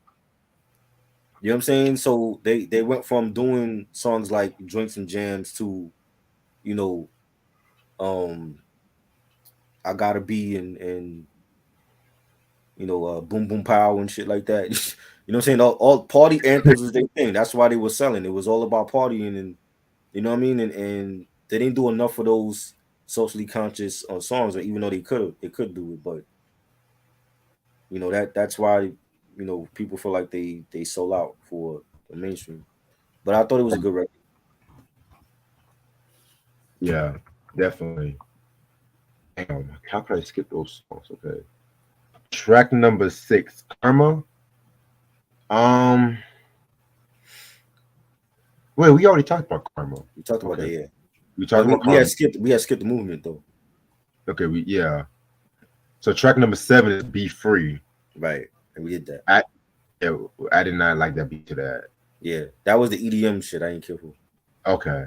You know what I'm saying? So they went from doing songs like Joints and Jams to, you know, um, I Gotta Be and Boom Boom Pow and shit like that. You know what I'm saying? All party anthems was their thing. That's why they were selling. It was all about partying and you know what I mean? And they didn't do enough of those socially conscious songs, or even though they could do it, but that's why people feel like they sold out for the mainstream. But I thought it was a good record. Yeah, definitely. Damn, how could I skip those songs? Okay. Track number 6, Karma. Um, wait, we already talked about Karma. We talked about that, Okay, yeah. we But talked we, about we had Karma. skipped we had skipped the movement though. Okay, yeah. So track number 7 is Be Free. Right. And we did that. I did not like that beat to that. Yeah. That was the EDM shit. I ain't careful. Okay.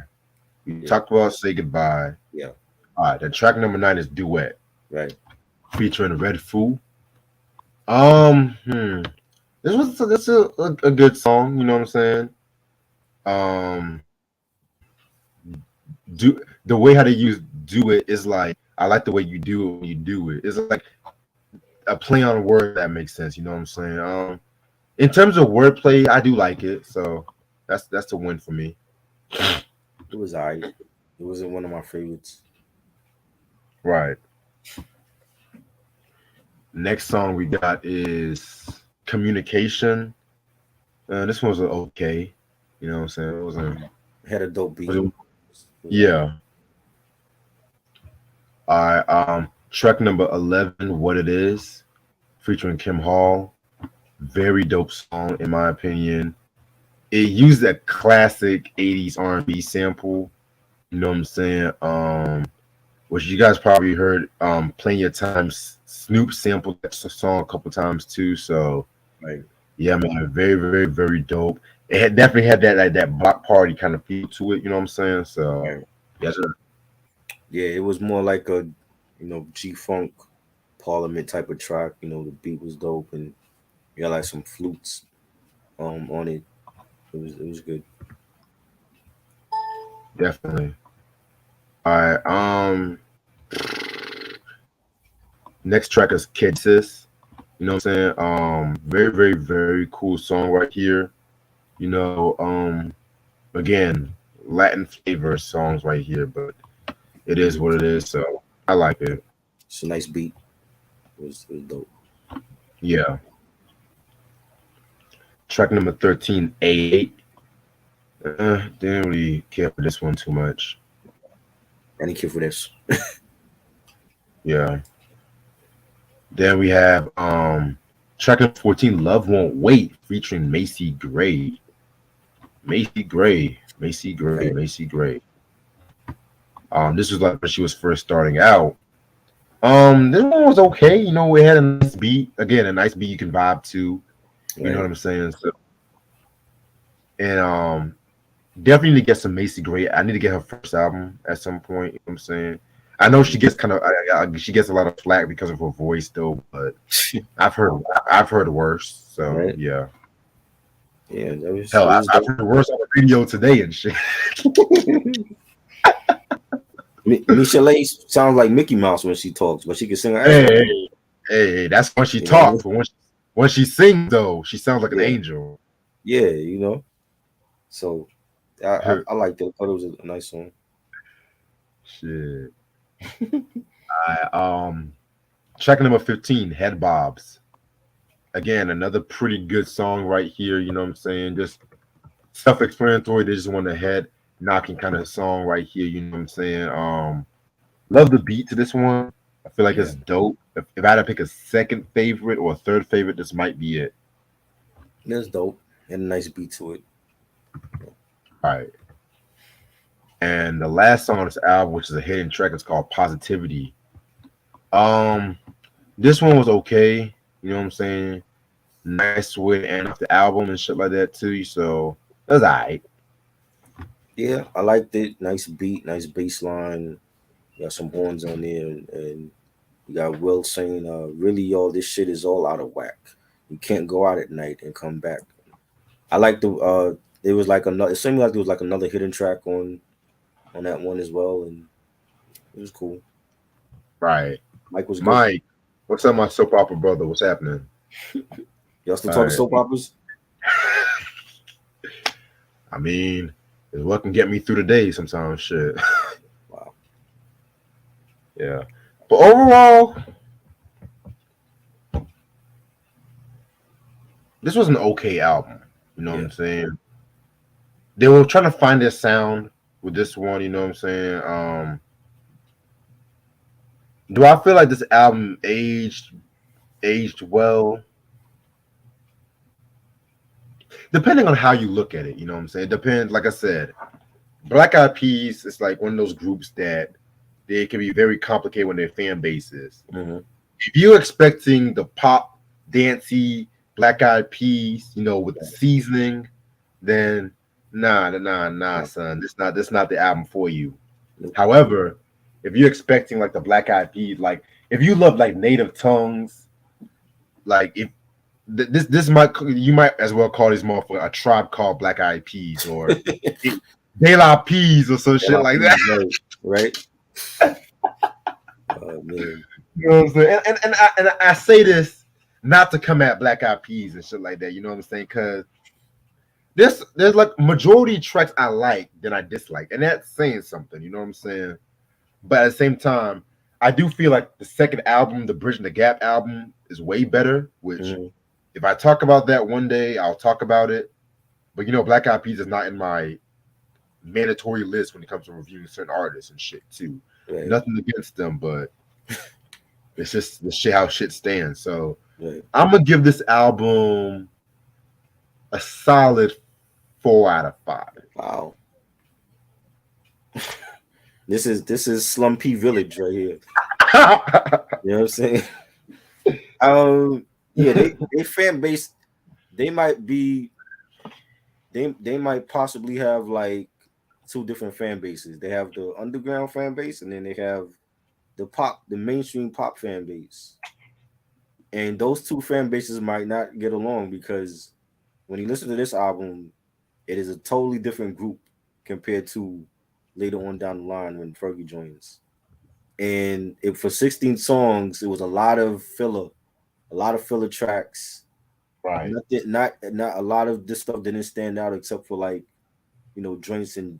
We Yeah. talked about Say Goodbye. Yeah. All right, then track number 9 is Duet. Right. Featuring Red Foo. This is a good song, you know what I'm saying? Do the way how they use do it is like I like the way you do it when you do it. It's like a play on word that makes sense, you know what I'm saying? In terms of wordplay, I do like it, so that's the win for me. It was alright. It wasn't one of my favorites. Right. Next song we got is Communication. This one was okay. You know what I'm saying? It wasn't. Had a dope beat. Yeah. All right. Track number 11, What It Is, featuring Kim Hall. Very dope song in my opinion. It used a classic 80s R&B sample. You know what I'm saying? Which you guys probably heard. Plenty of times. Snoop sampled that song a couple times too. So, right. Yeah, man, very, very, very dope. It had definitely had that like that block party kind of feel to it. You know what I'm saying? So, Right. yes, sir. Yeah, it was more like a G-Funk Parliament type of track. The beat was dope and you got like some flutes on it. It was good. Definitely. All right. Next track is Kid Sis. You know what I'm saying? Very, very, very cool song right here. Again, Latin flavor songs right here, but it is what it is. So I like it. It's a nice beat. It was dope. Yeah. Track number 13, A8. Didn't really care for this one too much. I didn't care for this. Yeah. Then we have track number 14, Love Won't Wait, featuring Macy Gray. Macy Gray. This was like when she was first starting out. This one was okay. It had a nice beat. Again, a nice beat you can vibe to. You know what I'm saying? So, and definitely need to get some Macy Gray. I need to get her first album at some point. You know what I'm saying? I know she gets she gets a lot of flack because of her voice though, but I've heard worse. So Right. yeah. Yeah, that was. Hell, I've heard worse on the radio today and shit. Michelle sounds like Mickey Mouse when she talks, but she can sing her. Hey, that's when she talks. But when she sings though, she sounds like an angel. Yeah. So I liked it. I thought it was a nice song. Shit. Track number 15, Head Bobs. Again, another pretty good song right here. You know what I'm saying? Just self-explanatory. They just want a head knocking kind of song right here. You know what I'm saying? Love the beat to this one. I feel like it's dope. If I had to pick a second favorite or a third favorite, this might be it. That's dope. And a nice beat to it. All right. And the last song on this album, which is a hidden track, is called Positivity. This one was okay. You know what I'm saying? Nice way to end off the album and shit like that too. So it was alright. Yeah, I liked it. Nice beat, nice bass line. You got some horns on there, and you got Will saying, "Really, y'all, this shit is all out of whack. You can't go out at night and come back." I like the. There was like another. It seemed like there was like another hidden track on that one as well, and it was cool. Right. Mike was good. Mike, what's up, my soap opera brother? What's happening? Y'all still All talking right. soap operas? I mean, it's what can get me through the day sometimes. Shit. Wow. Yeah. But overall, this was an okay album. You know what Yeah. I'm saying? They were trying to find their sound with this one. You know what I'm saying? Do I feel like this album aged well? Depending on how you look at it, you know what I'm saying? It depends. Like I said, Black Eyed Peas is like one of those groups that they can be very complicated when their fan base is. Mm-hmm. If you're expecting the pop, dancey Black Eyed Peas, with the seasoning, then nah, Yeah. son. This not the album for you. Nope. However, if you're expecting like the Black Eyed Peas, like if you love like native tongues, like if this might you might as well call this motherfucker a tribe called Black Eyed Peas or De La Peas or some shit like that. Right. Oh man. You know what I'm saying? And I say this not to come at Black Eyed Peas and shit like that. You know what I'm saying? Because there's like majority tracks I like than I dislike, and that's saying something. You know what I'm saying? But at the same time, I do feel like the second album, the Bridge and the Gap album, is way better. Which, Mm-hmm. if I talk about that one day, I'll talk about it. But Black Eyed Peas is not in my mandatory list when it comes to reviewing certain artists and shit too. Right. Nothing against them, but it's just the shit how shit stands. So Right. I'm gonna give this album a solid 4 out of 5. Wow. This is Slum P Village right here. You know what I'm saying? Yeah, they fan base, they might be they might possibly have like two different fan bases. They have the underground fan base, and then they have the mainstream pop fan base. And those two fan bases might not get along because when you listen to this album, it is a totally different group compared to later on down the line when Fergie joins. And for 16 songs, it was a lot of filler tracks. Right. Not a lot of this stuff didn't stand out except for like, joints and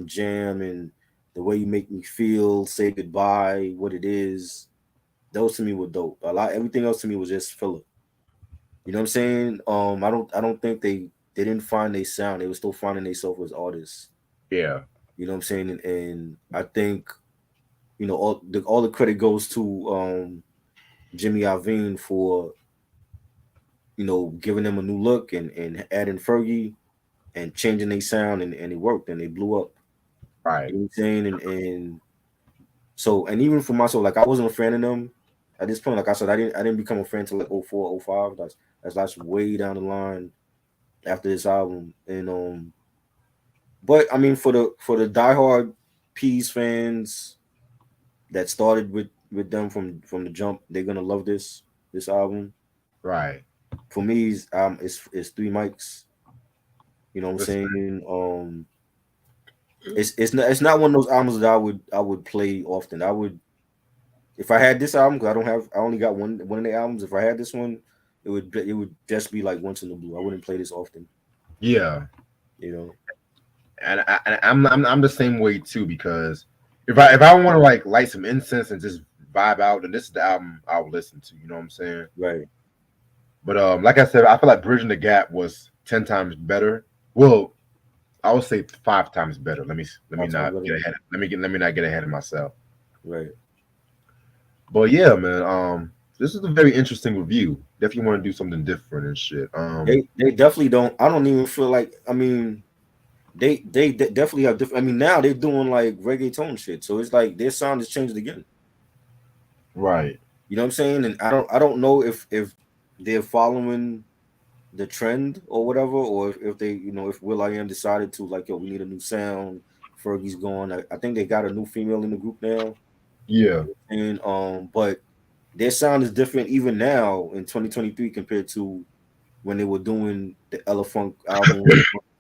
jam and the way you make me feel, say goodbye, what it is. Those to me were dope. Everything else to me was just filler. You know what I'm saying? I don't think they didn't find their sound. They were still finding themselves as artists. Yeah. You know what I'm saying? And I think, all the credit goes to Jimmy Iovine for, giving them a new look and adding Fergie and changing their sound, and it worked and they blew up. Right. You know what I'm saying? And so, and even for myself, like I wasn't a fan of them at this point. Like I said, I didn't become a fan until like 04, 05. That's way down the line after this album. And but I mean, for the diehard Peas fans that started with them from the jump, they're gonna love this album. Right. For me, it's three mics. You know what I'm Listen, saying? It's not one of those albums that I would play often. I would, if I had this album, because I only got one of the albums. If I had this one, it would just be like once in the blue. I wouldn't play this often. yeah. You know. And I'm the same way too, because if I want to like light some incense and just vibe out, then this is the album I would listen to. You know what I'm saying? Right. But like I said, I feel like Bridging the Gap was 10 times better. Well, I would say 5 times better. Let me not get ahead. Let me not get ahead of myself. Right. But yeah, man. This is a very interesting review. Definitely want to do something different and shit. They definitely don't. I don't even feel like. I mean, they definitely have different. I mean, now they're doing like reggaeton shit, so it's like their sound has changed again. Right. You know what I'm saying? And I don't know if they're following the trend or whatever, or if they, you know, if will.i.am decided to like, yo, we need a new sound. Fergie's gone. I think they got a new female in the group now. Yeah, And but their sound is different even now in 2023 compared to when they were doing the Ella Funk album,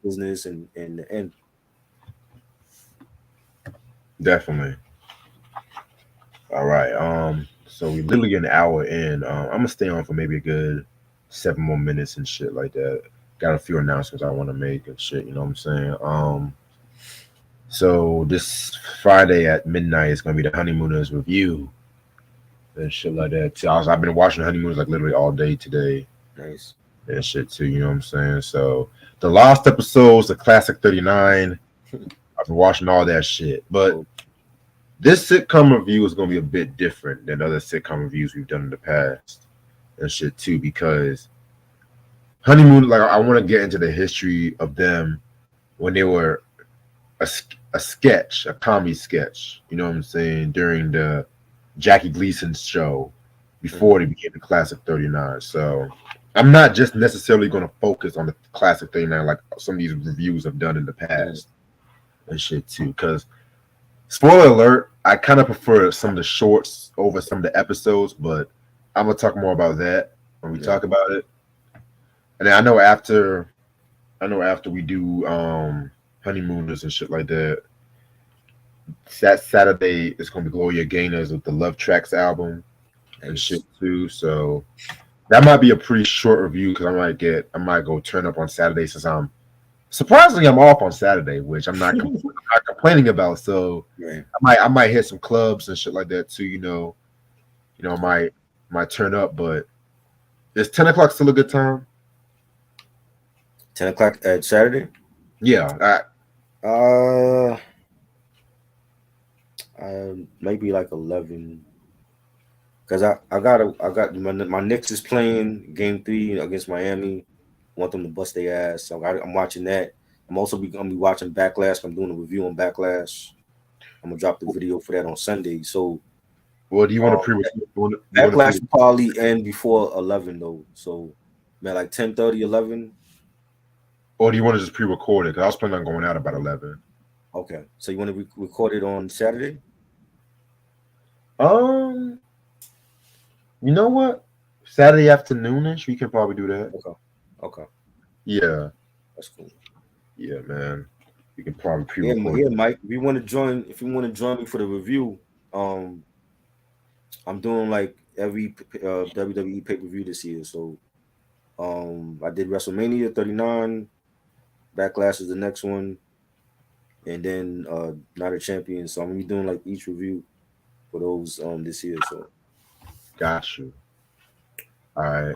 Business, and definitely. All right. So we literally an hour in. I'm gonna stay on for maybe a good 7 more minutes and shit like that. Got a few announcements I want to make and shit. You know what I'm saying? So this Friday at midnight is gonna be the Honeymooners review and shit like that. Too. I've been watching Honeymooners like literally all day today nice. and shit too. You know what I'm saying? So the last episode's the classic 39. I've been watching all that shit, but this sitcom review is going to be a bit different than other sitcom reviews we've done in the past and shit too, because Honeymoon, like I want to get into the history of them when they were a sketch, a comedy sketch, you know what I'm saying, during the Jackie Gleason's show before they became the Classic 39. So I'm not just necessarily going to focus on the Classic 39 like some of these reviews have done in the past and shit too, because spoiler alert, I kind of prefer some of the shorts over some of the episodes, but I'm gonna talk more about that when we talk about it. And then I know after we do honeymooners and shit like that, that Saturday it's gonna be Gloria Gaynor with the Love Tracks album and shit too. So that might be a pretty short review because I might go turn up on Saturday since surprisingly I'm off on Saturday, which I'm not complaining about. So I might hit some clubs and shit like that too. Might turn up, but is 10 o'clock still a good time? 10 o'clock at Saturday. Yeah, Maybe like 11. Cause I got my Knicks is playing game 3 against Miami. Want them to bust their ass. So I'm watching that. I'm also gonna be watching Backlash. I'm doing a review on Backlash. I'm gonna drop the video for that on Sunday. So, well, do you want to pre-record? Backlash will probably end before 11 though. So, man, like 10:30, 11. Or do you want to just pre-record it? Because I was planning on going out about 11. Okay. So you want to record it on Saturday? You know what? Saturday afternoonish, we can probably do that. Okay. Yeah. That's cool. Yeah, man. You can probably pre-record. Yeah, Mike. If you want to join me for the review, I'm doing like every WWE pay-per-view this year. So I did WrestleMania 39, Backlash is the next one, and then Night of Champions. So I'm gonna be doing like each review for those this year. So got you. All right.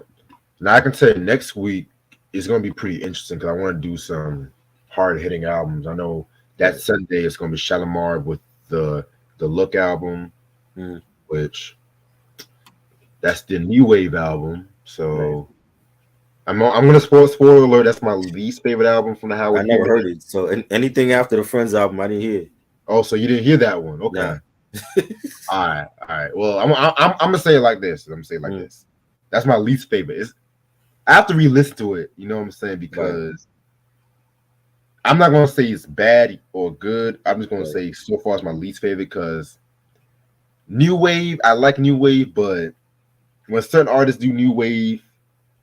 Now I can tell you next week is gonna be pretty interesting because I want to do some hard-hitting albums. I know that Sunday is gonna be Shalimar with the Look album, which that's the new wave album. So I'm gonna spoiler alert. That's my least favorite album from the Howard. I never heard it. So anything after the Friends album, I didn't hear. Oh, so you didn't hear that one? Okay. Nah. All right. Well, I'm gonna say it like this. That's my least favorite. I have to re-listen to it. You know what I'm saying? Because I'm not gonna say it's bad or good. I'm just gonna say so far it's my least favorite because new wave. I like new wave, but when certain artists do new wave,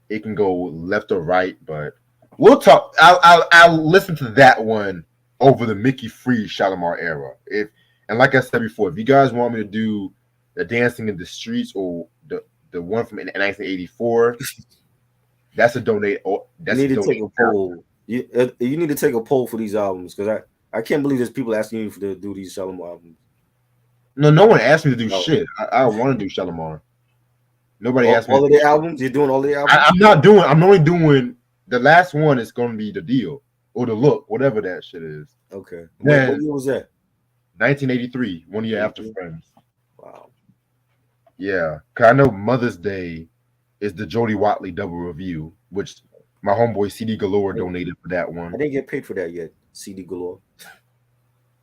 it can go left or right. But we'll talk. I'll listen to that one over the Mickey Free Shalimar era. And like I said before, if you guys want me to do the Dancing in the Streets or the one from 1984, that's a donate. That's you need to take a poll. You need to take a poll for these albums because I can't believe there's people asking you to do these Shalimar albums. No one asked me to do shit. I want to do Shalimar. Nobody asked me. All of the albums? You're doing all the albums? I'm not doing. I'm only doing the last one. Is going to be the deal or the look, whatever that shit is. Okay. What year was that? 1983, 1 year after Friends. Wow. Yeah, cause I know Mother's Day is the Jody Watley double review, which my homeboy CD Galore donated for that one. I didn't get paid for that yet. CD Galore.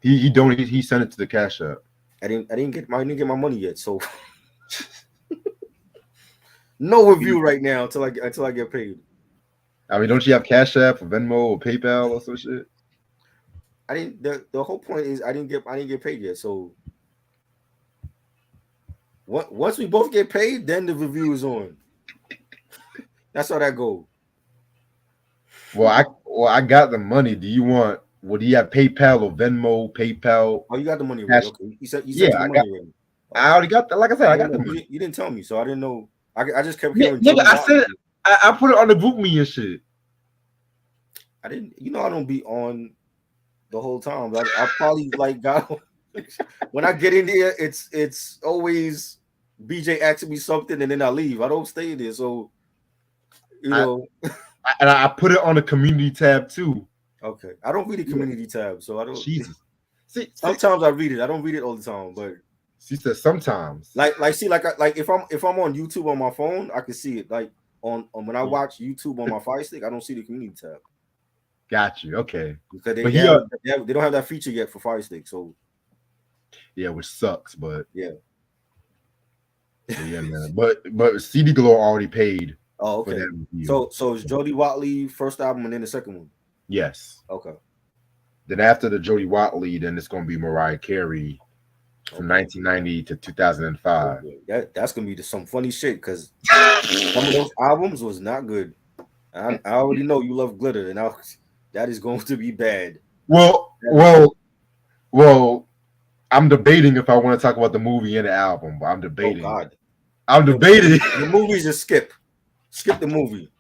He donated. He sent it to the Cash App. I didn't get my money yet. So No review right now until I get paid. I mean, don't you have Cash App or Venmo or PayPal or some shit? I didn't. The whole point is I didn't get paid yet. So once we both get paid, then the review is on. That's how that go. Well, I got the money. Do you want? Do you have PayPal or Venmo? PayPal? Oh, you got the money already. Cash? Okay, you sent Yeah, you the I money got. already. I Okay. already got that. Like I said, I got No, the money. you didn't tell me, so I didn't know. I just kept Yeah, hearing nigga, Jody I Watley. said I put it on the group me and shit. I didn't. I don't be on the whole time. I probably like got when I get in there. It's always BJ asking me something and then I leave. I don't stay there. So I, I put it on the community tab too. Okay, I don't read the community tab, so I don't. Jesus. See, Sometimes I read it. I don't read it all the time, but she said sometimes. like if I'm on YouTube on my phone, I can see it. Like on when I watch YouTube on my Fire Stick, I don't see the community tab. Got you. Okay. Because But they don't have that feature yet for Fire Stick. So yeah, which sucks, but yeah. Yeah, man. But CD Glow already paid. Oh, For okay. that review. So it's Jody Watley first album and then the second one. Yes. Okay. Then after the Jody Watley, then it's gonna be Mariah Carey from 1990 to 2005. That's gonna be some funny shit because some of those albums was not good. I already know you love glitter, and that is going to be bad. Well, I'm debating if I want to talk about the movie and the album, but I'm debating. Oh God. I'm debating. The movie's a skip. Skip the movie.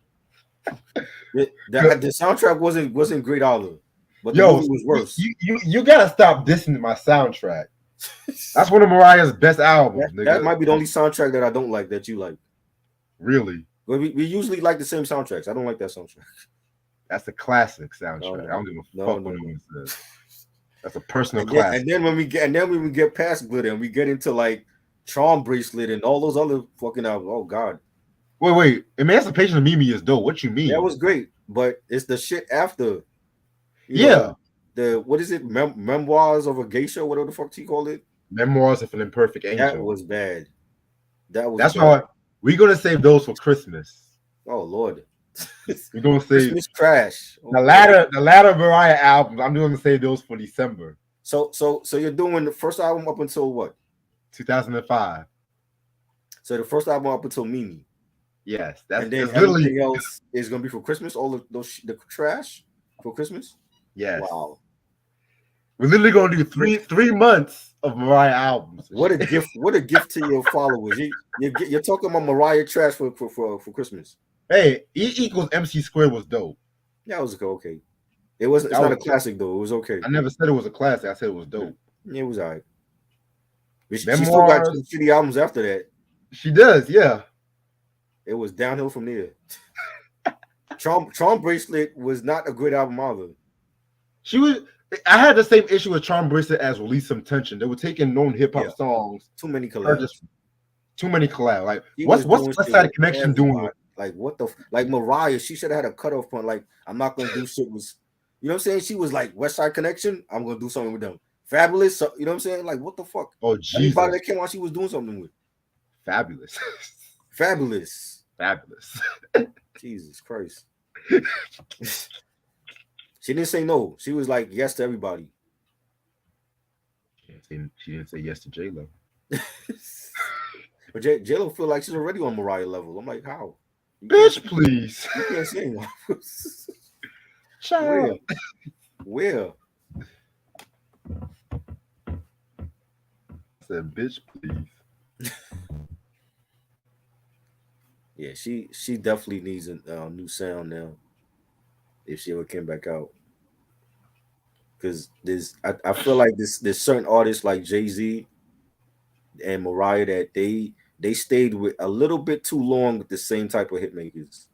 The soundtrack wasn't great either, but the movie was worse. You gotta stop dissing my soundtrack. That's one of Mariah's best albums. That might be the only soundtrack that I don't like that you like. Really? But we usually like the same soundtracks. I don't like that soundtrack. That's a classic soundtrack. I don't give a fuck what anyone says. That's a personal classic. And then when we get past glitter and we get into like Charm Bracelet and all those other fucking albums. Oh God. Wait. Emancipation of Mimi is dope. What you mean? That was great, but it's the shit after. Yeah. What is it? Memoirs of a Geisha, whatever the fuck he called it. Memoirs of an Imperfect Angel. That was bad. That's why we're gonna save those for Christmas. Oh Lord. We're gonna save Christmas trash. The latter Mariah albums. I'm gonna save those for December. So you're doing the first album up until what? 2005. So the first album up until Mimi. Yes, that's and then everything else is gonna be for Christmas. All of the trash for Christmas. Yes. Wow. We're literally gonna do three months of Mariah albums. What a gift! What a gift to your followers. You're talking about Mariah trash for Christmas. Hey, E equals MC squared was dope. Yeah, it was okay. It's not a classic though. It was okay. I never said it was a classic. I said it was dope. Yeah, it was alright. She still got two shitty albums after that. She does, yeah. It was downhill from there. Charm Bracelet was not a good album either. I had the same issue with Charm Bracelet as Release Some Tension. They were taking known hip hop songs. Too many collabs. Too many collabs. Like what's West Side Connection doing? Like what like Mariah, she should have had a cutoff point. Like I'm not gonna do shit with, you know what I'm saying? She was like West Side Connection. I'm gonna do something with them. Fabulous, so, you know what I'm saying? Like what the fuck? Oh Jesus! Everybody that came out, she was doing something with. Fabulous. Jesus Christ. She didn't say no. She was like yes to everybody. She didn't say yes to J-Lo. But J-Lo feel like she's already on Mariah level. I'm like, how? Bitch, please. You can't say no. Where? I said, bitch, please. Yeah, she definitely needs a new sound now. If she ever came back out, because I feel like there's certain artists like Jay-Z and Mariah that they stayed with a little bit too long with the same type of hit makers.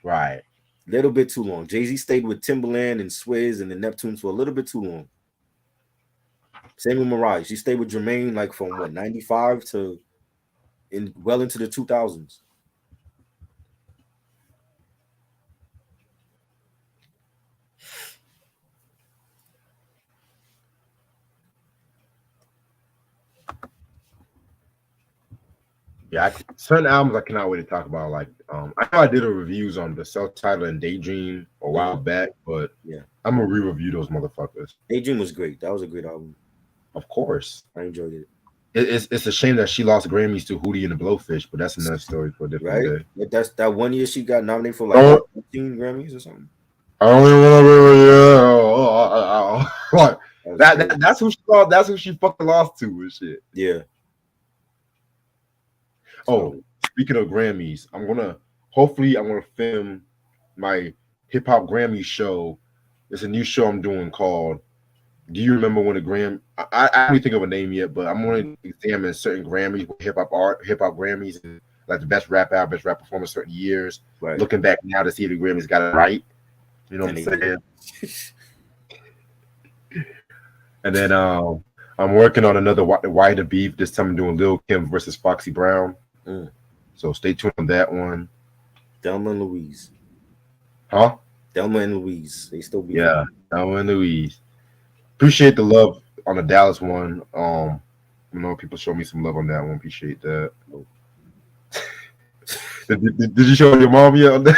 Right. A little bit too long. Jay-Z stayed with Timbaland and Swizz and the Neptunes for a little bit too long. Same with Mariah. She stayed with Jermaine like from what 95 to well into the 2000s. Yeah, certain albums I cannot wait to talk about. Like, I know I did a reviews on the Self-Titled and Daydream a while back, but Yeah, I'm gonna re-review those motherfuckers. Daydream was great. That was a great album. Of course, I enjoyed it. it's a shame that she lost Grammys to Hootie and the Blowfish, but that's another story for a different Right? day. But that's that one year she got nominated for like Oh, 15 Grammys or something. I only want to be like that's who she lost. That's who she fucking lost to and shit. Yeah. Oh, speaking of Grammys, I'm gonna film my hip hop Grammy show. It's a new show I'm doing called Do You Remember When the I don't think of a name yet, but I'm going to examine certain Grammys, hip hop Grammys, and like the best rap album, best rap performance, certain years. Right. Looking back now to see if the Grammys got it right. You know what I'm saying? And then I'm working on another Why the Beef. This time I'm doing Lil Kim versus Foxy Brown. So stay tuned on that one. Thelma and Louise. Huh? Thelma and Louise. They still be. Yeah, Thelma and Louise. Appreciate the love on the Dallas one. You know, people show me some love on that one. Appreciate that. did you show your mom yet on that?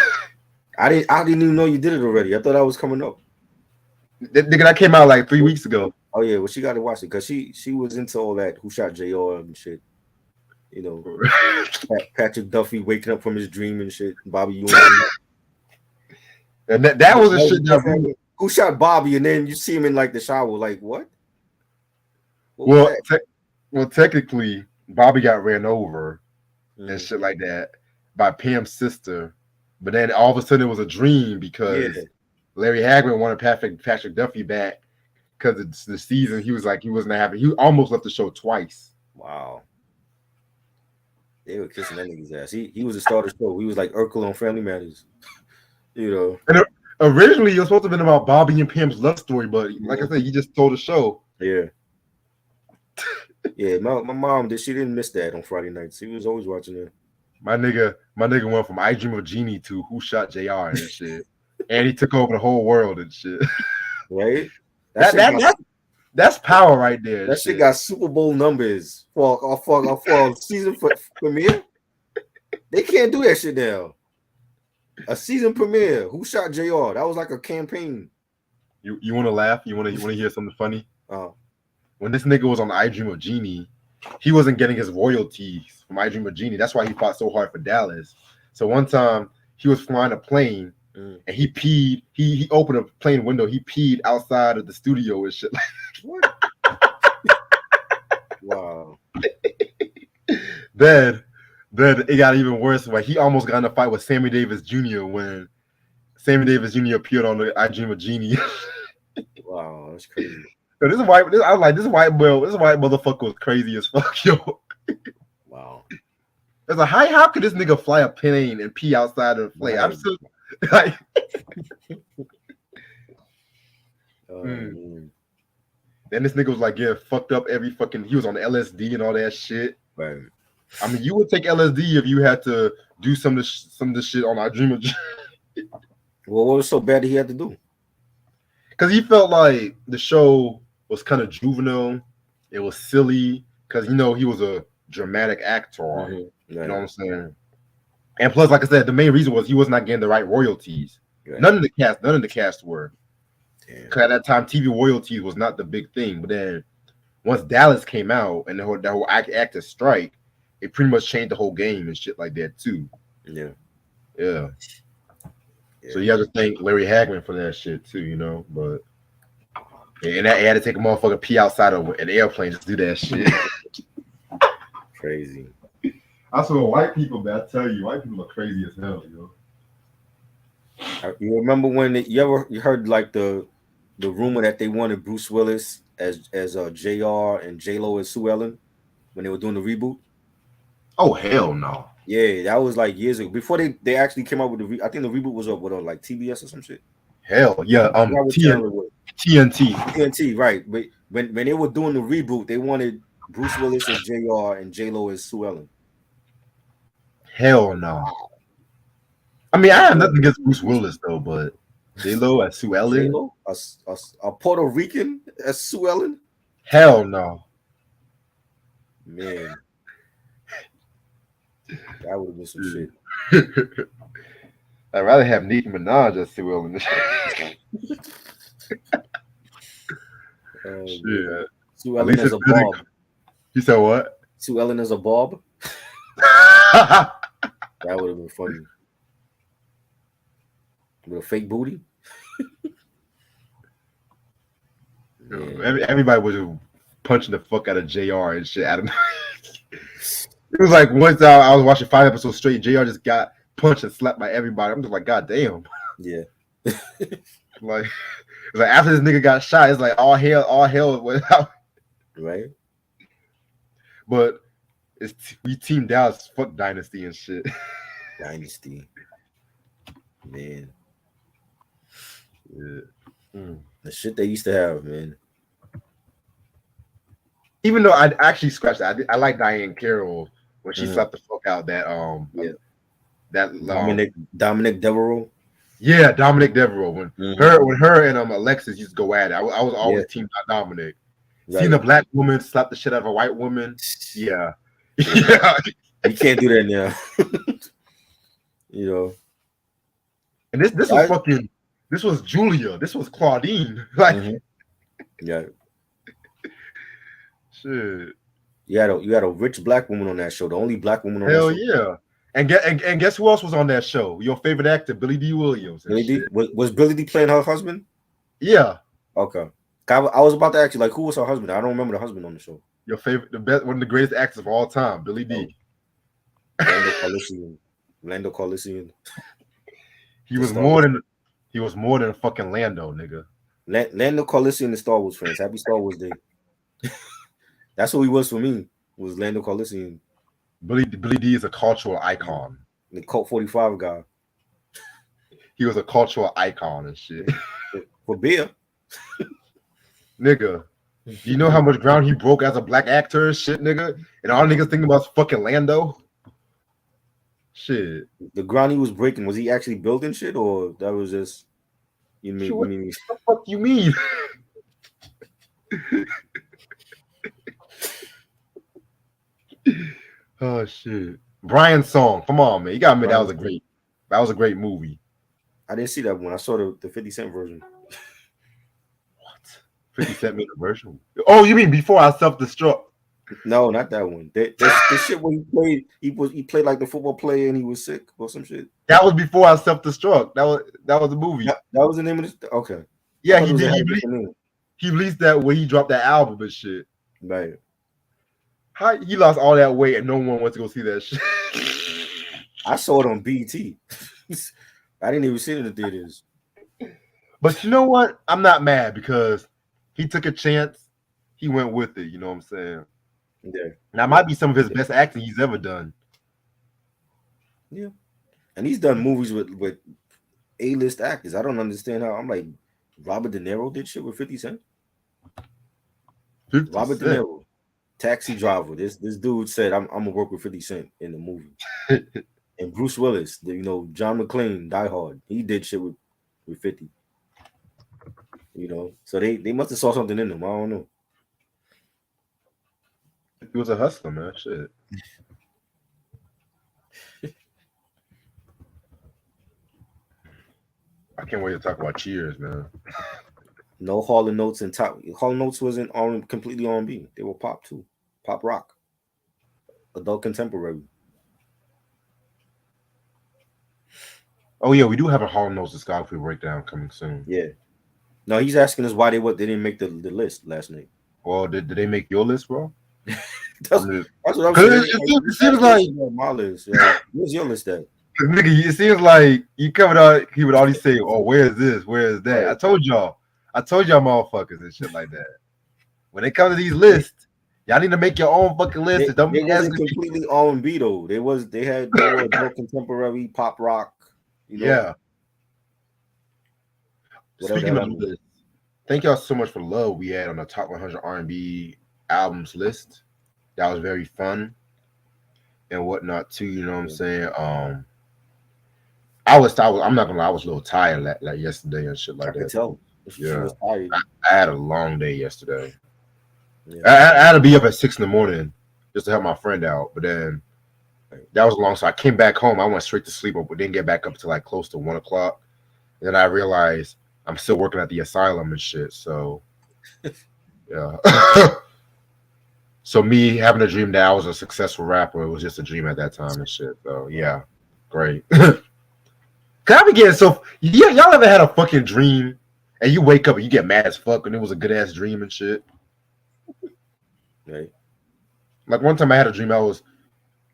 I didn't even know you did it already. I thought I was coming up. That came out like 3 weeks ago. Oh yeah, well she got to watch it because she was into all that Who Shot JR and shit. You know, Patrick Duffy waking up from his dream and shit. Bobby Ewing. And that was a shit that Who shot Bobby, and then you see him in like the shower, like what? Well, technically, Bobby got ran over and shit like that by Pam's sister, but then all of a sudden it was a dream because Larry Hagman wanted Patrick Duffy back because it's the season. He was like he wasn't happy. He almost left the show twice. Wow. They were kissing that nigga's ass. He was the star of the show. He was like Urkel on Family Matters. You know. And originally it was supposed to have been about Bobby and Pam's love story, but like I said, he just told the show. Yeah. Yeah, my mom she didn't miss that on Friday nights. She was always watching it. My nigga went from I Dream of Jeannie to Who Shot JR and shit. And he took over the whole world and shit. Right? That's power right there. That shit got Super Bowl numbers for season premiere. They can't do that shit now. A season premiere. Who Shot JR? That was like a campaign. You want to laugh? You want to hear something funny? When this nigga was on I Dream of Jeannie, he wasn't getting his royalties from I Dream of Jeannie. That's why he fought so hard for Dallas. So one time he was flying a plane and he peed. He opened a plane window. He peed outside of the studio and shit. What? Wow. Then it got even worse. Like he almost got in a fight with Sammy Davis Jr. when Sammy Davis Jr. appeared on the I Dream of Jeannie. Wow, that's crazy. So this white motherfucker was crazy as fuck, yo. Wow. It's like how could this nigga fly a plane and pee outside of the plane? I'm still like Then this nigga was like getting fucked up he was on LSD and all that shit. Right. I mean, you would take LSD if you had to do some of the shit on I Dream of Jeannie. Well, what was so bad that he had to do? Because he felt like the show was kind of juvenile. It was silly because he was a dramatic actor. You know what I'm saying? And plus, like I said, the main reason was he was not getting the right royalties. Right. None of the cast were. Because at that time, TV royalties was not the big thing. But then once Dallas came out and the whole actor strike, it pretty much changed the whole game and shit like that too. Yeah. So you have to thank Larry Hagman for that shit too, But and I had to take a motherfucker pee outside of an airplane just to do that shit. Crazy. I swear, white people, man, I tell you, white people are crazy as hell, You remember when you heard like the rumor that they wanted Bruce Willis as JR and J-Lo as Sue Ellen when they were doing the reboot? Oh hell no! Yeah, that was like years ago. Before they actually came out with I think the reboot was up with like TBS or some shit. Hell yeah, TNT, right? But when they were doing the reboot, they wanted Bruce Willis as JR and J-Lo as Sue Ellen. Hell no. I mean, I have nothing against Bruce Willis though, but J-Lo as Sue Ellen, J-Lo, a Puerto Rican as Sue Ellen. Hell no, man. That would have been some shit. I'd rather have Nicki Minaj as Sue Ellen. Shit. Sue At Ellen least as it's a better. Bob. You said what? Sue Ellen as a Bob. That would have been funny. With a fake booty. Everybody was just punching the fuck out of JR and shit. I don't know. It was like once I was watching 5 episodes straight, JR just got punched and slapped by everybody. I'm just like, God damn. Yeah. Like after this nigga got shot, it's like all hell went out. Right. But we teamed Dallas, fuck Dynasty and shit. Dynasty. Man. Yeah. The shit they used to have, man. Even though I actually scratched that, I like Diane Carroll when she slapped the fuck out that Dominic Devereaux. Yeah, Dominic Devereaux. When her and Alexis used to go at it, I was always team Dominic. Right. Seeing a black woman slap the shit out of a white woman, yeah. Yeah. You can't do that now. You know. And this was fucking. This was Julia. This was Claudine. Like, yeah. Shit. You had a rich black woman on that show. The only black woman on Hell that show. Yeah. And guess who else was on that show? Your favorite actor, Billy D. Williams. Billy D. Was Billy D. playing her husband? Yeah. Okay. I was about to ask you, like, who was her husband? I don't remember the husband on the show. Your favorite, one of the greatest actors of all time, Billy D. Lando Calrissian. He was more than a fucking Lando, nigga. Lando Calrissian and Star Wars fans. Happy Star Wars Day. That's who he was for me. Was Lando Calrissian. Billy D is a cultural icon. The Colt 45 guy. He was a cultural icon and shit. For beer. Nigga. Do you know how much ground he broke as a black actor and shit, nigga? And all niggas thinking about fucking Lando? Shit. The ground he was breaking, was he actually building shit or that was just what the fuck you mean? Oh shit. Brian's song. Come on, man. You gotta admit that was a great movie. I didn't see that one. I saw the 50 Cent version. What? 50 Cent made a version? Oh, you mean before I self-destruct? No, not that one. The shit when he played like the football player and he was sick or some shit. That was before I self-destruct. That was the movie. That was the name of this. Okay. Yeah, he did. He released that when he dropped that album and shit. Right. How he lost all that weight and no one went to go see that shit. I saw it on BT. I didn't even see it in the theaters. But you know what? I'm not mad because he took a chance. He went with it. You know what I'm saying? Yeah. That might be some of his best acting he's ever done. Yeah. And he's done movies with A-list actors. I don't understand how. I'm like, Robert De Niro did shit with 50 Cent. Robert De Niro, Taxi Driver. This dude said, I'm gonna work with 50 Cent in the movie. And Bruce Willis, John McClane, Die Hard. He did shit with 50. So they must have saw something in him. I don't know. He was a hustler, man. Shit. I can't wait to talk about Cheers, man. No Hall & Notes and top. Hall & Notes wasn't completely R&B. They were pop too, pop rock, adult contemporary. Oh yeah, we do have a Hall & Notes discography breakdown coming soon. Yeah. No, he's asking us why they didn't make the list last night. Well, did they make your list, bro? That's what I'm saying. It seems like my list. Yeah. Where's your list at? Nigga, it seems like you coming out. He would always say, "Oh, where is this? Where is that?" Right. I told y'all, motherfuckers, and shit like that. When they come to these lists, y'all need to make your own fucking list. They wasn't completely R&B though. They were adult contemporary pop rock. Yeah. Speaking of this, thank y'all so much for the love we had on the top 100 R&B albums list. That was very fun and whatnot too. You know what I'm saying? I'm not gonna lie, I was a little tired like yesterday and shit like that. I could tell. Yeah, I had a long day yesterday. Yeah. I had to be up at 6 a.m. just to help my friend out, but then That was long. So I came back home. I went straight to sleep, but didn't get back up until like close to 1 o'clock. And then I realized I'm still working at the asylum and shit. So yeah. So me having a dream that I was a successful rapper, it was just a dream at that time and shit. So yeah, great. Cause I be getting so yeah, y'all ever had a fucking dream and you wake up and you get mad as fuck and it was a good ass dream and shit? Right. Like one time I had a dream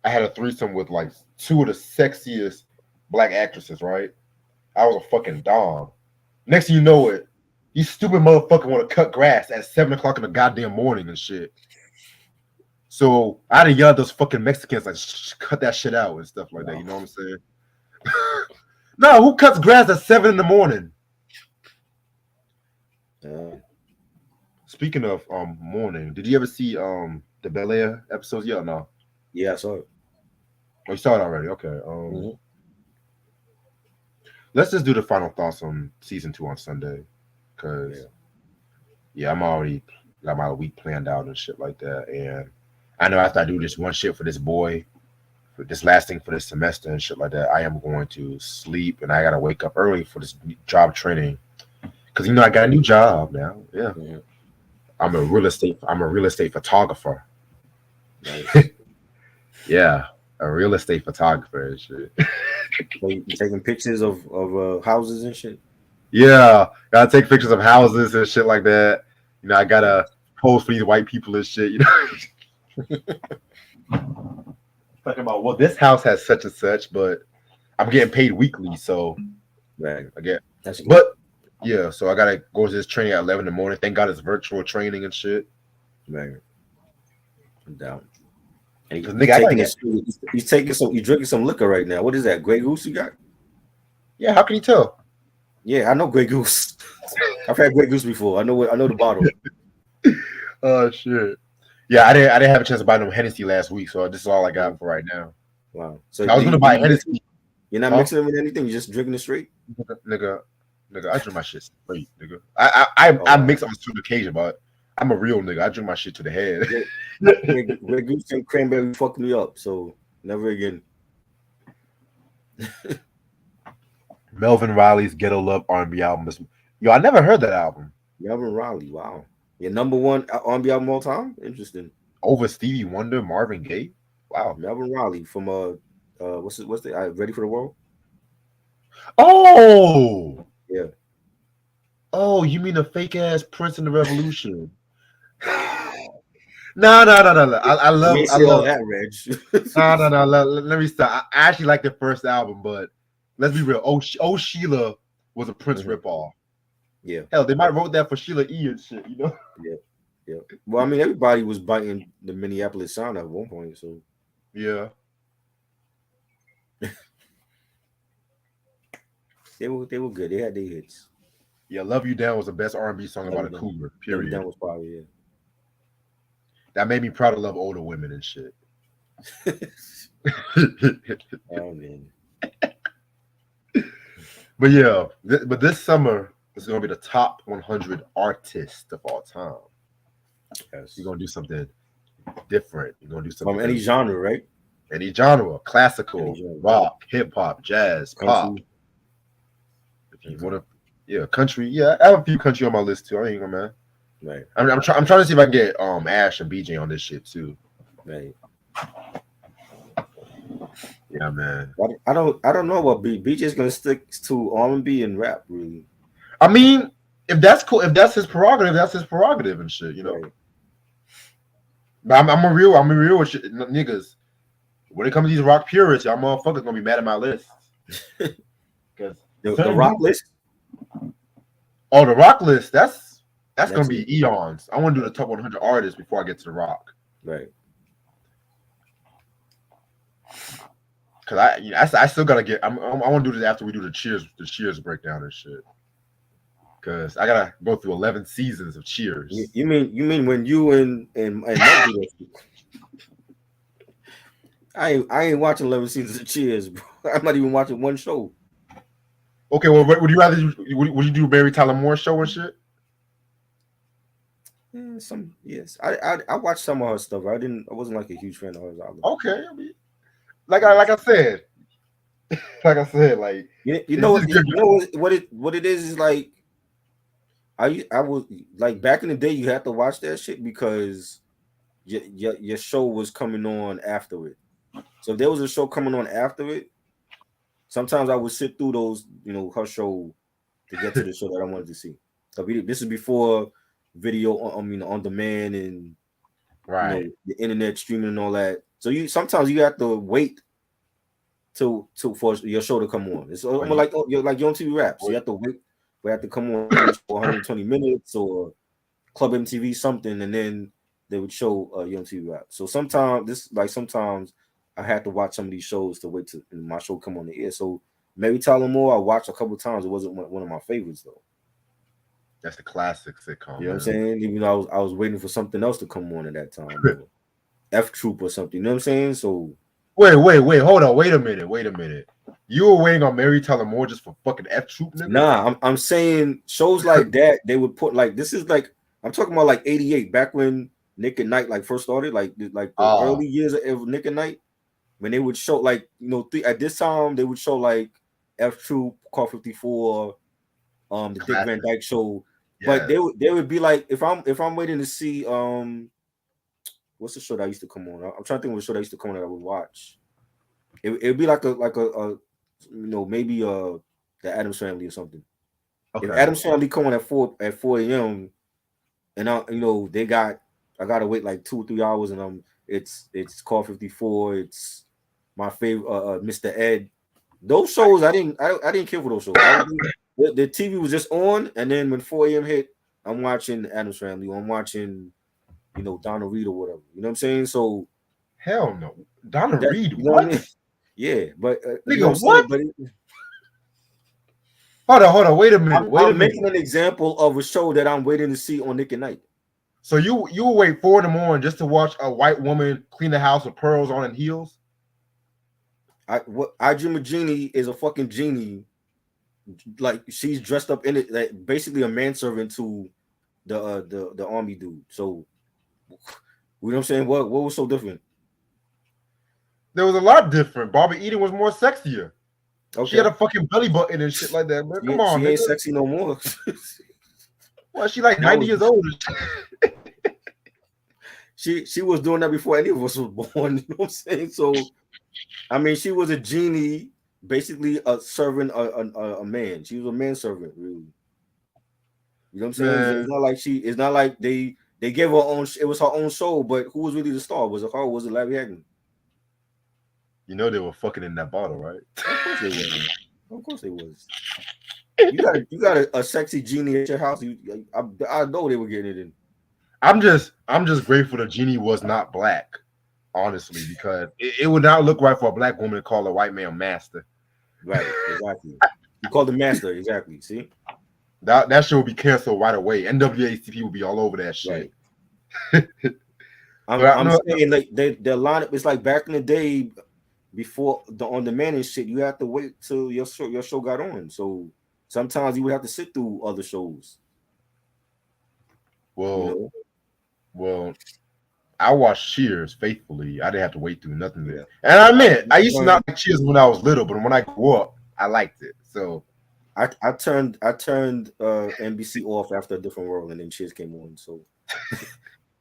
I had a threesome with like two of the sexiest black actresses, right? I was a fucking dom. Next thing you know it, you stupid motherfucker want to cut grass at 7 o'clock in the goddamn morning and shit. So I done yelled at those fucking Mexicans like cut that shit out and stuff like that. You know what I'm saying? No, who cuts grass at 7 in the morning? Speaking of morning, did you ever see the Bel Air episodes? Yeah, or no? Yeah, I saw it. Oh, you saw it already. Okay. Let's just do the final thoughts on season 2 on Sunday, cause I'm already got my week planned out and shit like that. And I know after I do this one shit for this boy, for this last thing for this semester and shit like that, I am going to sleep and I gotta wake up early for this job training, cause I got a new job now. Yeah. I'm a real estate photographer. Nice. Yeah, a real estate photographer and shit. So you taking pictures of houses and shit? Yeah, gotta take pictures of houses and shit like that. I gotta pose for these white people and shit. Talking about, well, this house has such and such, but I'm getting paid weekly, so right. I get. That's good. But yeah, so I gotta go to this training at 11 in the morning. Thank God it's virtual training and shit. Right. I'm down. And he's drinking some liquor right now. What is that? Grey Goose you got? Yeah, how can you tell? Yeah, I know Grey Goose. I've had Grey Goose before. I know the bottle. Oh shit. Yeah, I didn't have a chance to buy no Hennessy last week, so this is all I got for right now. Wow. So I was gonna buy Hennessy. You're not mixing it with anything. You're just drinking it straight. Nigga, I drink my shit straight, nigga. I mix on certain occasion, but I'm a real nigga. I drink my shit to the head. Grey Goose and cranberry fucked me up, so never again. Melvin Riley's Ghetto Love R&B album. I never heard that album. Melvin Riley, wow. Your number one R&B album all time? Interesting. Over Stevie Wonder, Marvin Gaye. Wow. Melvin Riley from what's the Ready for the World? Oh yeah. Oh, you mean the fake ass Prince in the Revolution? No. I love that, Reg. No. Let me stop. I actually like the first album, but let's be real. Oh Sheila was a Prince ripoff. Yeah. Hell, they might have wrote that for Sheila E and shit, Yeah. Well, I mean, everybody was biting the Minneapolis sound at one point, so yeah. They were good. They had their hits. Yeah, "Love You Down" was the best R&B song about a cougar. Period. That was probably That made me proud to love older women and shit. Oh man. But yeah, but this summer is going to be the top 100 artists of all time. Yes. You're going to do something different. You're going to do something from any genre, right? Any genre, classical, rock, hip hop, jazz, pop. If you want to, country. Yeah, I have a few country on my list too. I ain't gonna man. Right. I'm trying to see if I can get Ash and BJ on this shit too. Right. Yeah, man. I don't know what BJ's gonna stick to R&B and rap, really. I mean, if that's cool, if that's his prerogative, that's his prerogative and shit, Right. But I'm a real with shit, niggas. When it comes to these rock purists, y'all motherfuckers gonna be mad at my list. Because the rock list. Oh, the rock list. That's gonna be eons. I want to do the top 100 artists before I get to the rock. Right. Cause I still gotta get. I want to do this after we do the Cheers breakdown and shit. Cause I gotta go through 11 seasons of Cheers. You mean when you and Mike do that? I ain't watching 11 seasons of Cheers, bro. I'm not even watching one show. Okay, well, would you rather would you do Mary Tyler Moore show and shit? Yes. I watched some of her stuff. I wasn't like a huge fan of hers. Okay, like I said, like You it's know just good. what it is like. I was like back in the day, you had to watch that shit because your show was coming on after it. So if there was a show coming on after it, sometimes I would sit through those, her show to get to the show that I wanted to see. So this is before video, on demand and Right. the internet streaming and all that. So sometimes you have to wait for your show to come on. It's almost you, like you're on TV Raps. You have to wait for it to come on for 120 minutes or Club MTV something, and then they would show Young TV Rap. So sometimes I had to watch some of these shows to wait to my show come on the air. So Mary Tyler Moore I watched a couple times. It wasn't one of my favorites though. that's the classic sitcom. You know what I'm saying? Even though I was waiting for something else to come on at that time, or F Troop or something. You know what I'm saying? So wait, hold on, wait a minute. You were waiting on Mary Tyler Moore just for fucking F Troop, nigga? Nah, I'm saying shows like that they would put like this is like I'm talking about like '88 back when Nick at Night like first started like the early years of Nick at Night when they would show like at this time they would show like F Troop, Car 54, the Dick Van Dyke Show, but they would be like if I'm waiting to see what's the show that used to come on? I'm trying to think of a show that used to come on that I would watch. It'd be like a maybe the Addams Family or something. Okay. If Addams Family come on at 4 a.m. and I gotta wait like 2 or 3 hours and it's Car 54, it's my favorite Mr. Ed. Those shows I didn't care for those shows. The TV was just on, and then when 4 a.m. hit, I'm watching Addams Family or I'm watching Donna Reed or whatever. You know what I'm saying? So hell no. Donna Reed, you know what I mean? Yeah, but nigga, what? Hold on, wait a minute. I'm making an example of a show that I'm waiting to see on Nick at Night. So you will wait 4 in the morning just to watch a white woman clean the house with pearls on and heels? I Dream a Genie is a fucking genie. Like she's dressed up in it, like basically a manservant to the army dude. So you know what I'm saying? What was so different? There was a lot different. Barbara Eden was more sexier. Okay. She had a fucking belly button and shit like that, man. Come on, she ain't sexy no more. Well, she like 90 years old. She was doing that before any of us was born. You know what I'm saying? So, I mean, she was a genie, basically serving a man. She was a manservant, really. You know what I'm saying? Man. It's not like they gave her own. It was her own show, but who was really the star? Was it her? Or was it Larry Hagman? You know they were fucking in that bottle, right? Of course they was. Of course they was. You got a sexy genie at your house. I know they were getting it in. I'm just grateful the genie was not black, honestly, because it would not look right for a black woman to call a white man master. Right, exactly. You called the master, exactly. See, that shit would be canceled right away. NAACP would be all over that shit. Right. I'm saying like their lineup is like back in the day. Before the on demand and shit, you have to wait till your show got on. So sometimes you would have to sit through other shows. Well, I watched Cheers faithfully. I didn't have to wait through nothing there. And I admit, I used to not like Cheers when I was little, but when I grew up, I liked it. So I turned NBC off after A Different World, and then Cheers came on. So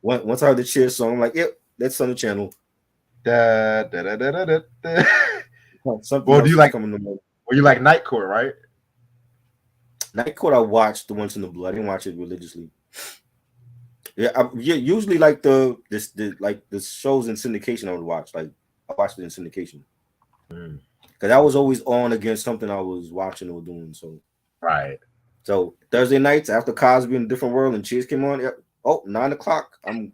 once I heard the Cheers song, I'm like, yep, that's on the channel. Well, do you like Night Court, right? Night Court, I watched the ones in the blue. I didn't watch it religiously. Yeah, usually like the shows in syndication I would watch. Like I watched it in syndication because I was always on against something I was watching or doing. So right. So Thursday nights after Cosby in A Different World and Cheers came on. 9:00. I'm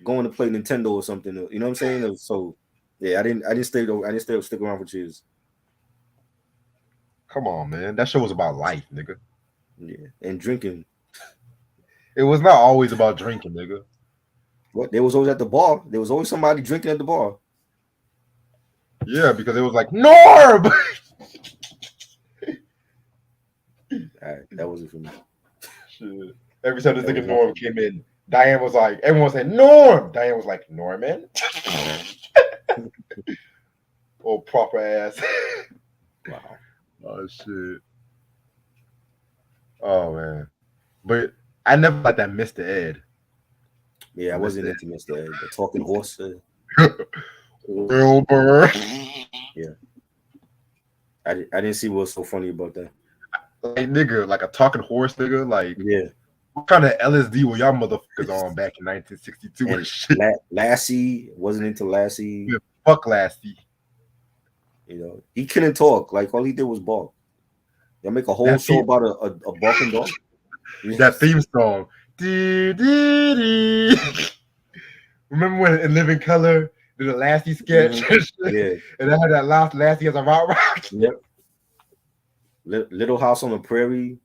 going to play Nintendo or something. You know what I'm saying? So yeah, I didn't stick around for Cheers. Come on, man. That show was about life, nigga. Yeah, and drinking. It was not always about drinking, nigga. What? They was always at the bar. There was always somebody drinking at the bar. Yeah, because it was like Norm. All right, that was it for me. Shit. Every time the nigga Norm came in, Diane was like, everyone said Norm. Diane was like, Norman. Oh, proper ass. Wow. Oh shit. Oh man. But I never liked that Mr. Ed. Yeah, I wasn't Mr. into Mr. Ed. The talking horse. Ed. Wilbur. Yeah, I didn't see what's so funny about that. Like nigga, like a talking horse nigga. Like Yeah, what kind of LSD were y'all motherfuckers on back in 1962 and and shit? Lassie wasn't into Lassie. Yeah, fuck Lassie. You know, he couldn't talk. Like all he did was bark. Y'all make a whole That show theme, about a barking dog. that theme song. Dee, dee, dee. Remember when in Living Color did a Lassie sketch? Yeah. And I had that last Lassie as a rock. Yep. Little House on the Prairie.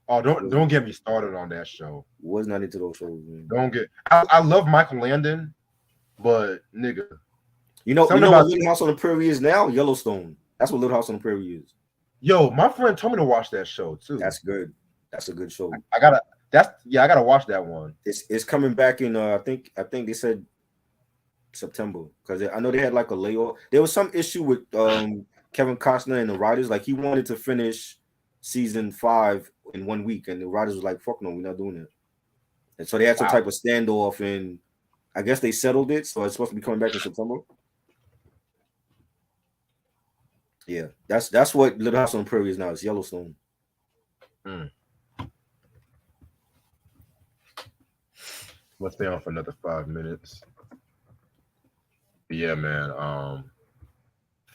Oh, don't get me started on that show. Was not into those shows, man. Don't get. I love Michael Landon, but nigga, You know something what about Little House on the Prairie is now? Yellowstone. That's what Little House on the Prairie is. yo, my friend told me to watch that show too. That's good. That's a good show. I gotta watch that one. It's coming back in I think they said September, because I know they had like a layoff. There was some issue with Kevin Costner and the writers. Like he wanted to finish season 5 in 1 week, and the writers was like, "Fuck no, we're not doing it." And so they had some type of standoff, and I guess they settled it. So it's supposed to be coming back in September. Yeah, that's what Little House on the Prairie is now. It's Yellowstone. Let's stay on for another 5 minutes. Yeah, man.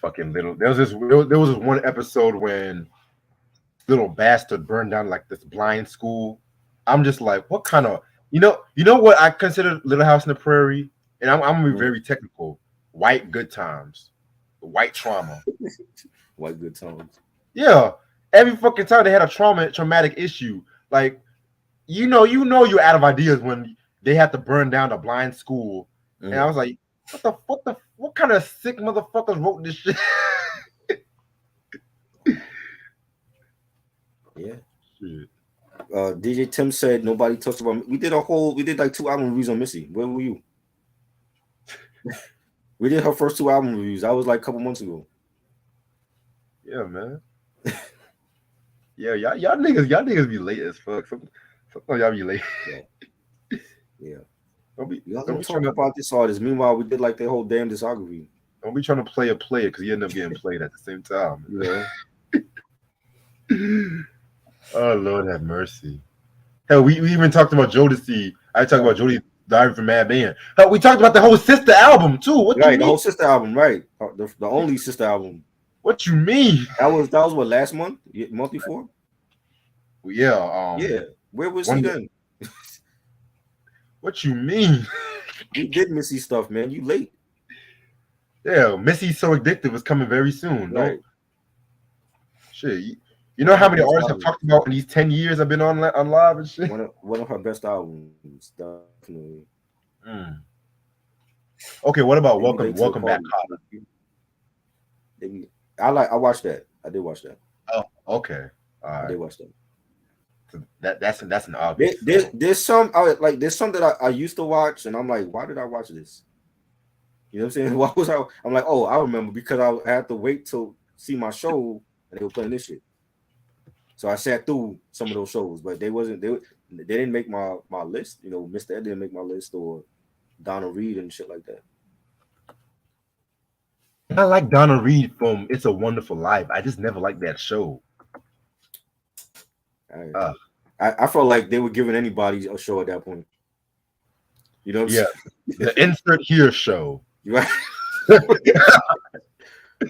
Fucking little. There was this one episode when little bastard burned down like this blind school. I'm just like, what kind of you know what I consider Little House in the Prairie, and I'm gonna be very technical. White good times, white trauma. White good times. Yeah, every fucking time they had a traumatic issue. Like, you're out of ideas when they had to burn down the blind school, and I was like, what kind of sick motherfuckers wrote this shit? Yeah. Shit. DJ Tim said nobody talks about. We did like 2 album reviews on Missy. Where were you? We did her first 2 album reviews. That was like a couple months ago. Yeah, man. Yeah, y'all niggas be late as fuck. Sometimes y'all be late. Yeah. Don't be talking about this artist. Meanwhile, we did like their whole damn discography. Don't be trying to play a player because you end up getting played at the same time. Yeah. Oh Lord have mercy. Hell, we even talked about Jodeci. I talked about Jodeci Diary from Mad Men. Hell, we talked about the whole sister album too. What you mean? The whole sister album, right? The only sister album. What you mean? That was what, last month? Month before? Yeah. Yeah. Where was he then? What you mean? We did Missy stuff, man. You late. Yeah, Missy's So Addictive is coming very soon. Right. Shit. You know how many artists have talked about in these 10 years I've been on live and shit? One of her best albums, definitely. Okay, what about Welcome Back, Kotter? I watched that. I did watch that. Oh, okay. All right. I did watch that. That's an obvious. There's some that I used to watch, and I'm like, why did I watch this? You know what I'm saying? Why was I? I'm like, oh, I remember, because I had to wait to see my show, and they were playing this shit. So I sat through some of those shows, but they didn't make my list. You know, Mr. Ed didn't make my list, or Donna Reed and shit like that. I like Donna Reed from It's a Wonderful Life. I just never liked that show. I felt like they were giving anybody a show at that point. You know what I'm saying? The Insert Here show. Right.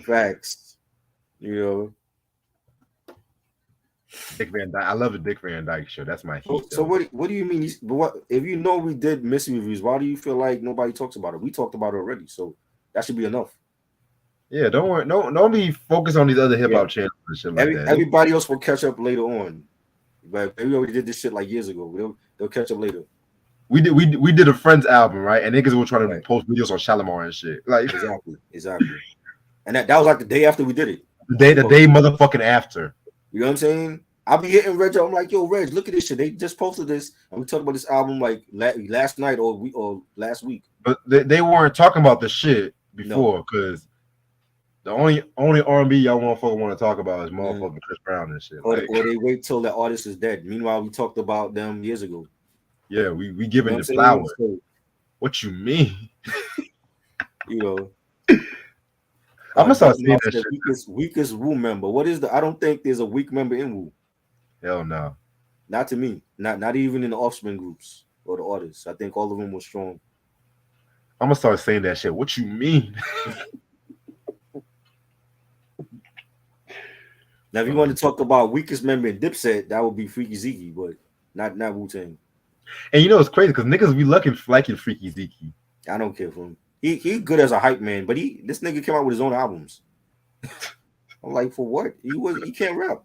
Facts. You know. Dick Van Dyke. I love the Dick Van Dyke show. That's my heat. So what do you mean? But what if you know we did Missy reviews? Why do you feel like nobody talks about it? We talked about it already, so that should be enough. Yeah, don't worry. Don't be focused on these other hip hop channels and shit like that. Everybody else will catch up later on. But we already did this shit like years ago. They'll catch up later. We did a Friends album, right? And niggas were trying to post videos on Shalimar and shit. Like exactly. And that was like the day after we did it. The day motherfucking after. You know what I'm saying? I'll be hitting Reg. I'm like, yo, Reg, look at this shit. They just posted this, and we talked about this album like last night or last week. But they weren't talking about the shit before, because The only R&B y'all motherfucker want to talk about is Mhm. motherfucking Chris Brown and shit. Or Like, or they wait till the artist is dead. Meanwhile, we talked about them years ago. yeah, we You know giving what I'm the saying? flowers. So, What you mean? you know, I'm gonna start Devin seeing House that said shit. weakest Wu member. What is the? I don't think there's a weak member in Wu. Hell no. Not to me. Not even in the Offspring groups or the artists. I think all of them were strong. I'm gonna start saying that shit. What you mean? Now, if you want to talk about weakest member in Dipset, that would be Freaky Zeke, but not Wu Tang. And you know it's crazy because niggas be liking Freaky Zeke. I don't care for him. He good as a hype man, but this nigga came out with his own albums. I'm like, for what? He can't rap.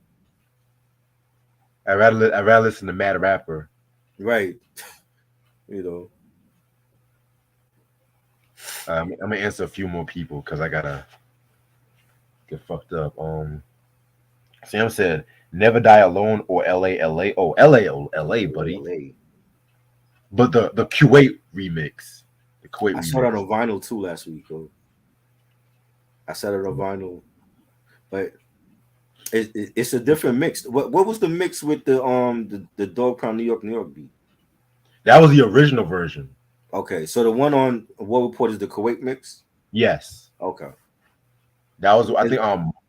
I'd rather listen to Mad Rapper. Right. You know. I'm gonna answer a few more people because I gotta get fucked up. Sam said, "Never Die Alone" or LA. Oh, LA, buddy. LA. But the Kuwait remix, the Kuwait I saw that remix. on vinyl too last week, though. I saw it on vinyl, but it's a different mix. What was the mix with the Dog Pound New York beat? That was the original version. Okay, so the one on What Report is the Kuwait mix. Yes, Okay, that was. I think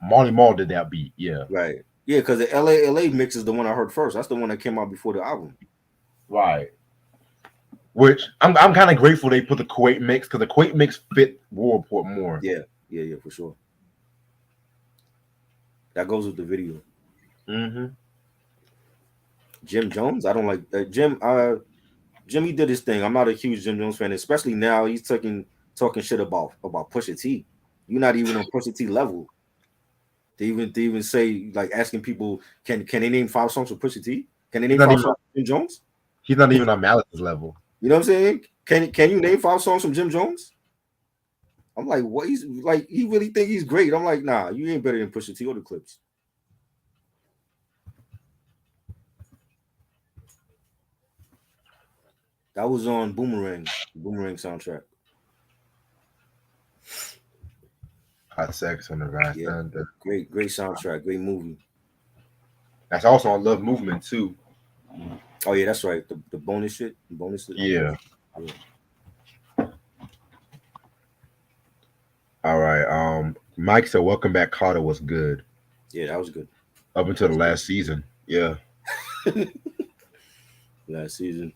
Marley Marl did that beat. Yeah, right. Yeah, because the LA mix is the one I heard first. That's the one that came out before the album. right. Which I'm kind of grateful they put the Kuwait mix because the Kuwait mix fit War Report more. Yeah, for sure. That goes with the video. Mm-hmm. Jim Jones, I don't like Jim. Jimmy did his thing. I'm not a huge Jim Jones fan, especially now. He's talking shit about Pusha T. You're not even on Pusha T level. They even say, like, asking people, can they name 5 songs from Pusha T? Can they name 5 songs from Jim Jones? He's not even on Malice's level. You know what I'm saying? Can you name 5 songs from Jim Jones? I'm like, what? He's like, he really think he's great. I'm like, nah, you ain't better than Pusha T or the Clips. That was on Boomerang soundtrack. Hot Sex on the Vast End. Great soundtrack, great movie. That's also on Love Movement too. Oh yeah, that's right. The bonus shit. Yeah. All right. Mike said, "Welcome Back, Carter was good." Yeah, that was good. Up until the last season. Yeah. Last season.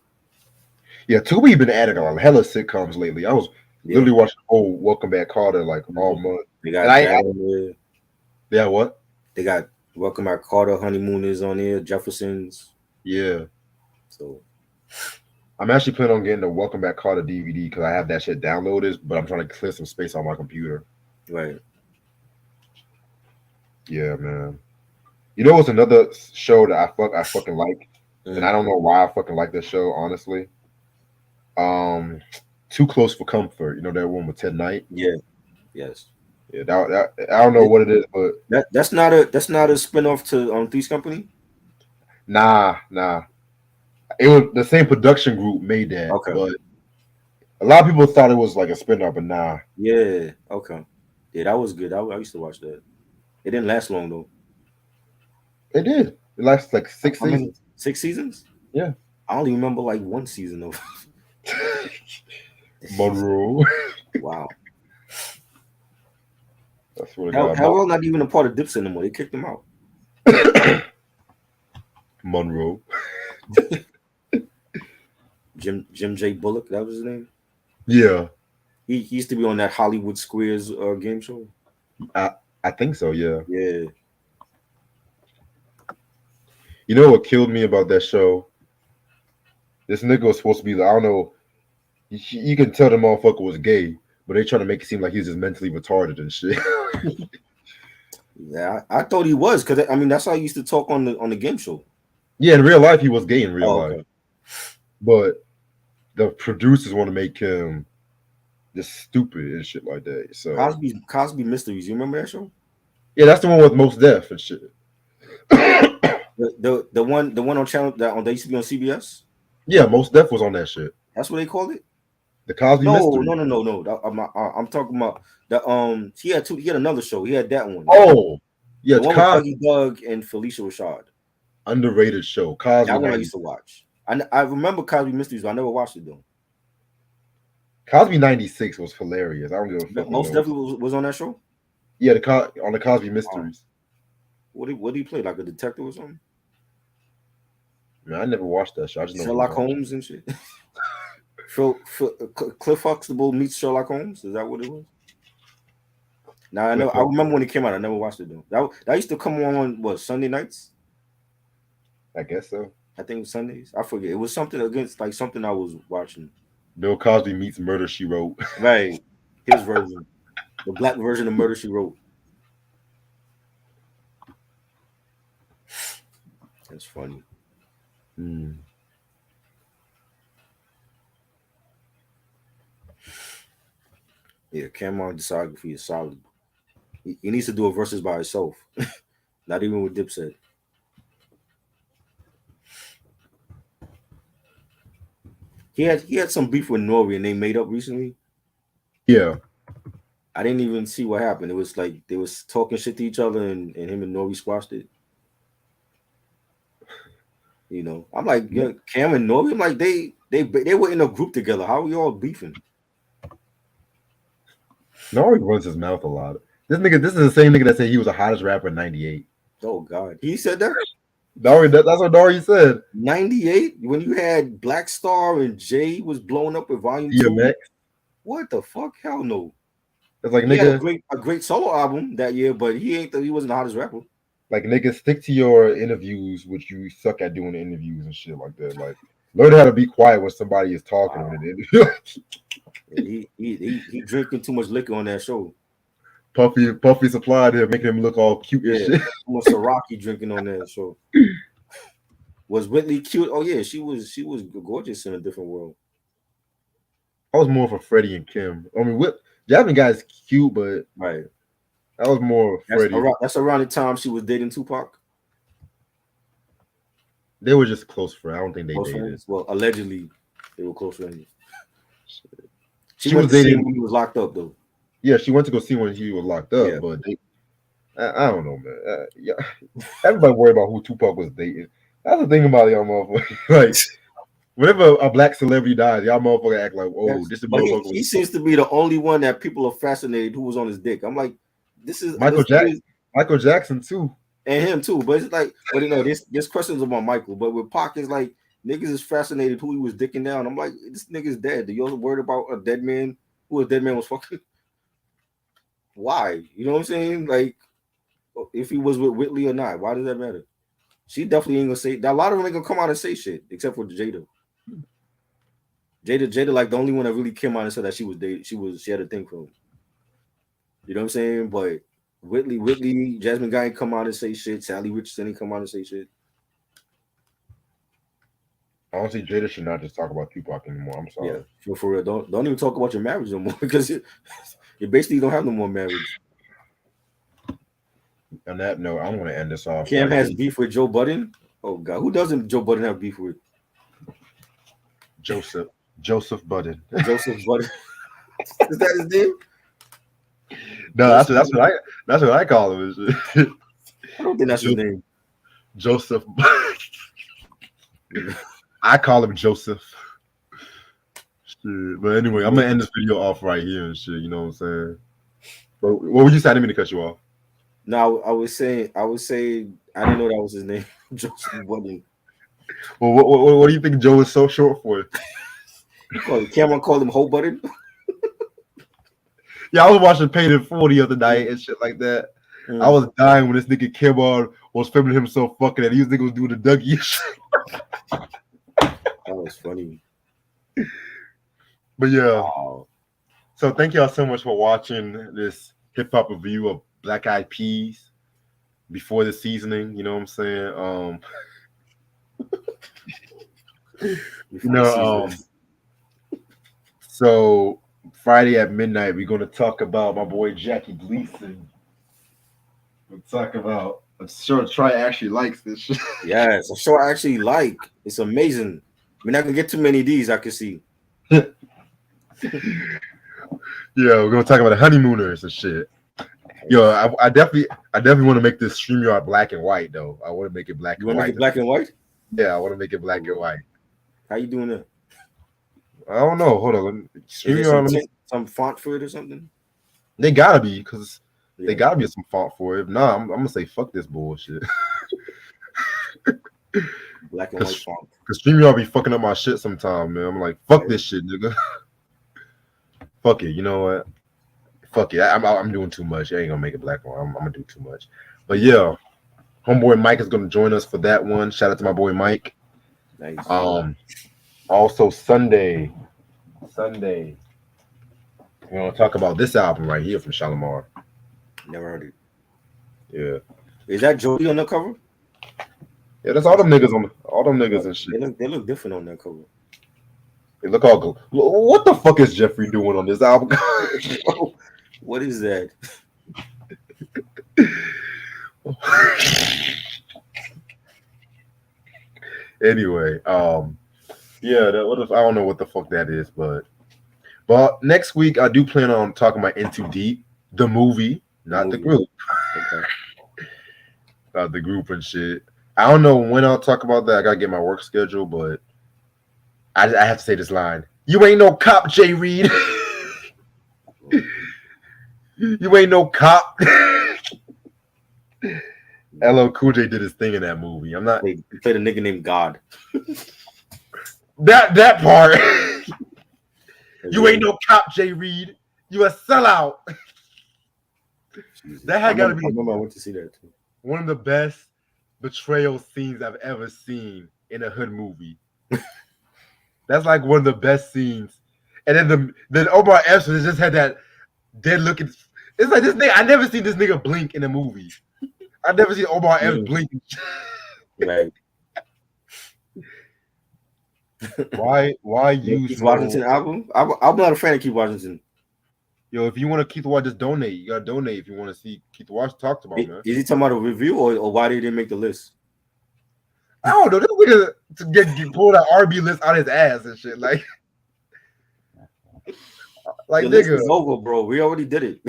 Yeah, Tubi been adding a hella sitcoms lately. I was literally watching whole Welcome Back, Carter like all month. They got that on there. Yeah, what? They got Welcome Back, Carter, Honeymooners on there, Jeffersons. Yeah. So I'm actually planning on getting the Welcome Back, Carter DVD because I have that shit downloaded, but I'm trying to clear some space on my computer. Right. Yeah, man. You know what's another show that I fucking like, and I don't know why I fucking like this show, honestly. Too Close for Comfort. You know that one with Ted Knight? Yeah. Yes. Yeah, that I don't know what it is, but that's not a spinoff to Three's Company. Nah. It was the same production group made that, okay. But a lot of people thought it was like a spinoff, but nah. Yeah. Okay. Yeah, that was good. I used to watch that. It didn't last long though. It did. It lasted like 6 seasons. 6 seasons? Yeah. I only remember like 1 season though. Monroe. Wow. That's what Harold not even a part of Dipset anymore. They kicked him out. Monroe. Jim J. Bullock, that was his name? Yeah. He used to be on that Hollywood Squares game show. I think so, yeah. Yeah. You know what killed me about that show? This nigga was supposed to be, I don't know, you can tell the motherfucker was gay, but they trying to make it seem like he's just mentally retarded and shit. Yeah, I thought he was, because I mean that's how he used to talk on the game show. Yeah, in real life he was gay in real life. Okay. But the producers want to make him just stupid and shit like that. So Cosby Mysteries, you remember that show? Yeah, that's the one with Most Def and shit. the one on channel that used to be on CBS. Yeah, Most Def was on that shit. That's what they called it. The Cosby No, Mystery. no. I'm talking about the He had another show. He had that one. Oh, yeah, the it's one with Cosby. Dougie Doug and Felicia Rashad. Underrated show. Cosby That one I 90. used to watch. I remember Cosby Mysteries, but I never watched it though. Cosby 96 was hilarious. I don't give a fuck. Most definitely was on that show. Yeah, on the Cosby Oh. Mysteries. What did he play? Like a detective or something? Man, I never watched that show. I just know Sherlock Holmes and shit. Cliff Huxtable meets Sherlock Holmes. Is that what it was? Now I know. I remember when it came out. I never watched it though. That used to come on Sunday nights. I guess so. I think it was Sundays. I forget. It was something against like something I was watching. Bill Cosby meets Murder, She Wrote. Right, his version, the black version of Murder, She Wrote. That's funny. Yeah, Cameron discography is solid. He needs to do a verses by himself, not even with Dipset. He had some beef with Nori and they made up recently. Yeah. I didn't even see what happened. It was like they was talking shit to each other and him and Nori squashed it. You know, I'm like, yeah, Cam and Nori, I'm like, they were in a group together. How are you all beefing? Nori runs his mouth a lot. This is the same nigga that said he was the hottest rapper in 98. Oh God. He said that? Nori, that's what Nori said. 98? When you had Black Star and Jay was blowing up with Volume 2? DMX? What the fuck? Hell no. It's like, he nigga, had a great solo album that year, but he wasn't the hottest rapper. Like, nigga, stick to your interviews, which you suck at doing interviews and shit like that. Like, learn how to be quiet when somebody is talking in an interview. he drinking too much liquor on that show. Puffy supplied him, making him look all cute and shit. Almost Siraki drinking on that show. Was Whitley cute? Oh yeah, she was gorgeous in a different world. I was more for Freddie and Kim. I mean, Jasmine guy is cute, but right. I was more Freddie. That's around the time she was dating Tupac. They were just close friends. I don't think they close dated. Friends? Well, allegedly, they were close friends. She was dating when he was locked up, though. Yeah, she went to go see when he was locked up, but I don't know, man. Yeah, everybody worried about who Tupac was dating. That's the thing about y'all motherfuckers. Like, whenever a black celebrity dies, y'all motherfucker act like, oh, this is motherfucker. He seems to be the only one that people are fascinated who was on his dick. I'm like, this is Michael Jackson too, and him too. But it's like, but you know, there's questions about Michael. But with Pac, it's like niggas is fascinated who he was dicking down. I'm like, this nigga's dead. Do you also worried about a dead man? Who a dead man was fucking? Why? You know what I'm saying? Like, if he was with Whitley or not, why does that matter? She definitely ain't gonna say that. A lot of them ain't gonna come out and say shit, except for Jada. Jada, like the only one that really came out and said that she was dating. She had a thing for him. You know what I'm saying? But Whitley, Jasmine Guy ain't come out and say shit. Sally Richardson ain't come out and say shit. Honestly, Jada should not just talk about Tupac anymore. I'm sorry. Yeah, for real. Don't even talk about your marriage no more because you basically don't have no more marriage. On that note, I'm going to end this off. Cam has beef with Joe Budden. Oh God, who doesn't Joe Budden have beef with? Joseph Budden. Joseph Budden. Is that his name? No, that's what I call him. I don't think that's his name. Joseph. I call him Joseph. Shit. But anyway, I'm gonna end this video off right here and shit. You know what I'm saying? But what would you say? I didn't mean to cut you off. No, I was saying I didn't know that was his name, Joseph Budden. Well, what do you think Joe is so short for? Cameron called him Ho Budden. Yeah, I was watching Paid in Full the other night and shit like that. I was dying when this nigga Cameron was filming himself fucking and these niggas was doing the Dougie shit. That was funny. But yeah. Wow. So thank y'all so much for watching this hip hop review of Black Eyed Peas before the seasoning. You know what I'm saying? So Friday at midnight, we're gonna talk about my boy Jackie Gleason. We'll talk about. I'm sure Troy actually likes this shit. Yes, I'm sure I actually like. It's amazing. We're not gonna get too many of these. I can see. Yeah, we're gonna talk about the honeymooners and shit. Yo, I definitely want to make this StreamYard black and white though. I want to make it black You and want to white. make it black and white? Yeah, I want to make it black and white. How you doing that? I don't know. Hold on. Let me, Is there StreamYard. some font for it or something? They gotta be because Yeah. they gotta be some font for it. Nah, I'm gonna say fuck this bullshit. Black and white font. Cause StreamYard be fucking up my shit sometime, man. I'm like, fuck this shit, nigga. Fuck it. You know what? Fuck it. I'm doing too much. I ain't gonna make it black and white. I'm gonna do too much. But yeah, homeboy Mike is gonna join us for that one. Shout out to my boy Mike. Nice. Also Sunday, we're gonna talk about this album right here from Shalimar. Never heard it. Yeah. Is that Jody on the cover? Yeah, that's all them niggas and shit. They look different on that cover. They look all good. What the fuck is Jeffrey doing on this album? What is that? Anyway, yeah, I don't know what the fuck that is, but next week I do plan on talking about Into Deep, the movie, not the group. Okay. The group and shit. I don't know when I'll talk about that. I gotta get my work schedule, but I have to say this line. You ain't no cop, Jay Reed. You ain't no cop. LL Cool J did his thing in that movie. I'm not. He played a nigga named God. That part. You ain't no cop, Jay Reed. You a sellout. Jesus. That had got to be. I remember I went to see that too. One of the best betrayal scenes I've ever seen in a hood movie. That's like one of the best scenes. And then Omar Epps just had that dead looking. It's like this nigga. I never seen this nigga blink in a movie. I never seen Omar Epps blink. Right. Why use Keith Washington album? I'm not a fan of Keith Washington. Yo, if you want to Keith Washington, just donate. You gotta donate if you want to see Keith Washington talked about, man. Is he talking about a review or why they didn't make the list? I don't know. This nigga to get pull that RB list out his ass and shit. Like The nigga, list is over, bro. We already did it.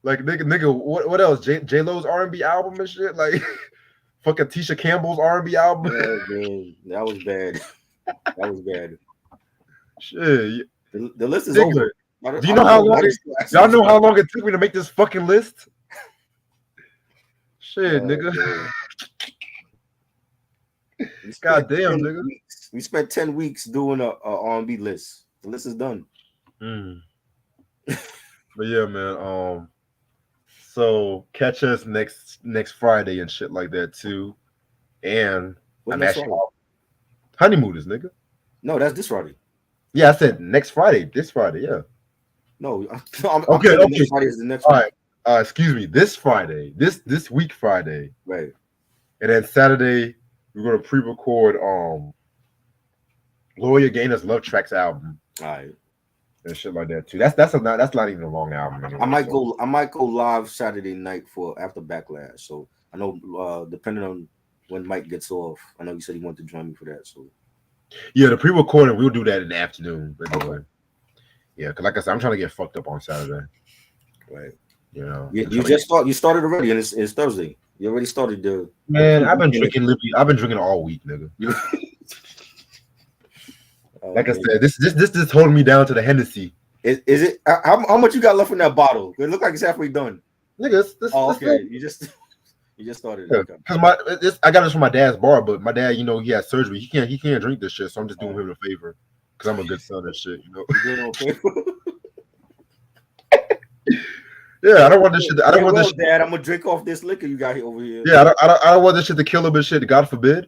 like nigga. What else? J Lo's R&B album and shit. Like fucking Tisha Campbell's R&B album. Yeah, man, that was bad. That was bad. Shit. The list is Nigga, over. Do you know how long? Y'all know how long it took me to make this fucking list? Shit, nigga. God damn, nigga. We spent 10 weeks doing a R&B list. The list is done. But yeah, man. So catch us next Friday and shit like that too. And What's I'm next actually Friday? honeymooners, nigga. No, that's this Friday. Yeah, I said next Friday. This Friday, yeah. No, Okay. Next Friday is the next All one. right. Excuse me. This Friday. This week Friday. Right. And then Saturday we're gonna pre-record Gloria Gaynor's Love Tracks album. All right. And shit like that too. That's not even a long album anyway. I might go live Saturday night for after Backlash. So I know depending on when Mike gets off, I know you said he wanted to join me for that. So yeah, the pre-recording we'll do that in the afternoon. But anyway, yeah, because like I said, I'm trying to get fucked up on Saturday. right. You know, you started already, and it's Thursday. You already started the man. I've been drinking all week, nigga. Like I said, this holding me down to the Hennessy. Is it how much you got left in that bottle? It look like it's halfway done. Nigga, Okay. You just started. Because I got this from my dad's bar, but my dad, you know, he had surgery. He can't drink this shit, so I'm just doing him a favor because I'm a good son and shit, you know. Yeah, I don't want this shit. I don't want this. Dad, I'm gonna drink off this liquor you got here over here. Yeah, I don't want this shit to kill him and shit. God forbid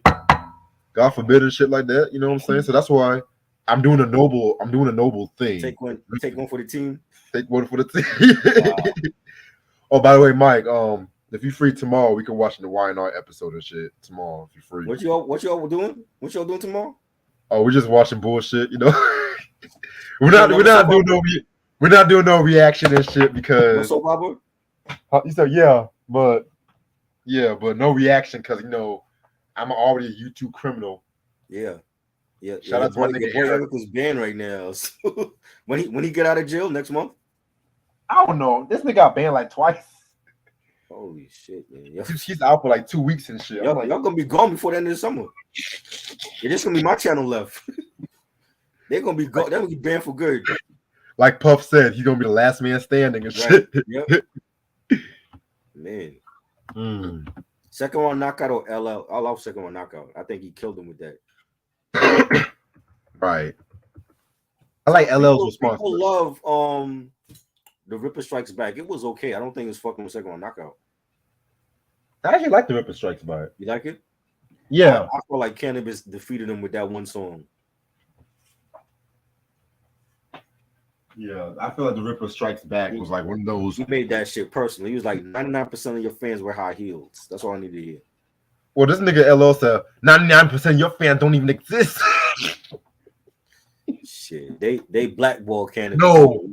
and shit like that. You know what I'm saying? So that's why I'm doing a noble thing. Take one for the team. Take one for the team. Wow. Oh, by the way, Mike, if you're free tomorrow, we can watch the Y&R episode and shit tomorrow if you're free. What y'all doing? What y'all doing tomorrow? Oh, we're just watching bullshit, you know. we're not doing no reaction and shit because soap opera? You said but no reaction because you know I'm already a YouTube criminal. Yeah. Yeah, Shout out to my nigga your boy Eric. Eric is banned right now. So when he get out of jail next month. I don't know. This nigga got banned like twice. Holy shit, man! He's out for like 2 weeks and shit. I'm like, Y'all gonna be gone before the end of the summer. It is gonna be my channel left. They're gonna be gone. They're gonna be banned for good. like Puff said, he's gonna be the last man standing and shit. Yep. Man. Mm. Second round knockout or LL? I love second round knockout. I think he killed him with that. Right. I like LL's response. People love the Ripper Strikes Back. It was okay. I don't think it's fucking with second round knockout. I actually like the Ripper Strikes Back. You like it? Yeah. I feel like Cannabis defeated him with that one song. Yeah, I feel like the Ripper Strikes Back was like one of those. He made that shit personal. He was like 99% of your fans wear high heels. That's all I need to hear. Well, this nigga LL said 99% of your fans don't even exist. Shit, they blackball Cannabis. No,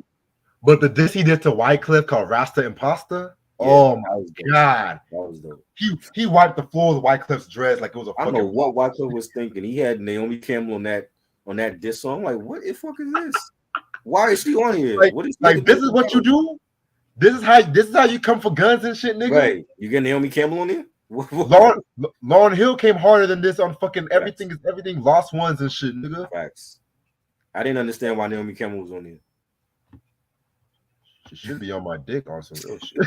but the diss he did to Wycliffe called Rasta Imposter. Yeah, oh my god, that was dope. He wiped the floor with Wycliffe's dreads like it was a I fucking. don't know what Wycliffe was thinking. He had Naomi Campbell on that diss song. I'm like, what the fuck is this? Why is she on here? Like, What is this is what you do? This is how you come for guns and shit, nigga. Right. You get Naomi Campbell on here? Lauryn Hill came harder than this on fucking everything is everything lost ones and shit, nigga. Facts. I didn't understand why Naomi Campbell was on here. She should be on my dick on some real shit.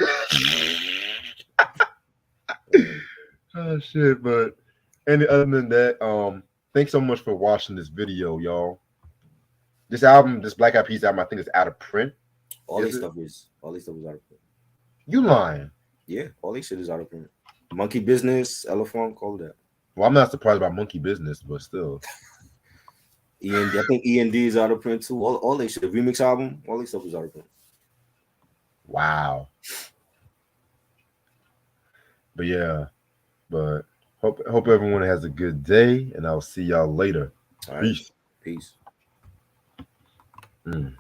Oh shit, but other than that, thanks so much for watching this video, y'all. This album, this Black Eyed Peas album, I think is out of print. All this stuff is out of print. You lying? Yeah, all this shit is out of print. Monkey Business, Elephant, all that. Well, I'm not surprised about Monkey Business, but still. I think E&D is out of print too. All they shit, the remix album, all this stuff is out of print. Wow. But yeah, hope everyone has a good day, and I'll see y'all later. All right. Peace. Mm.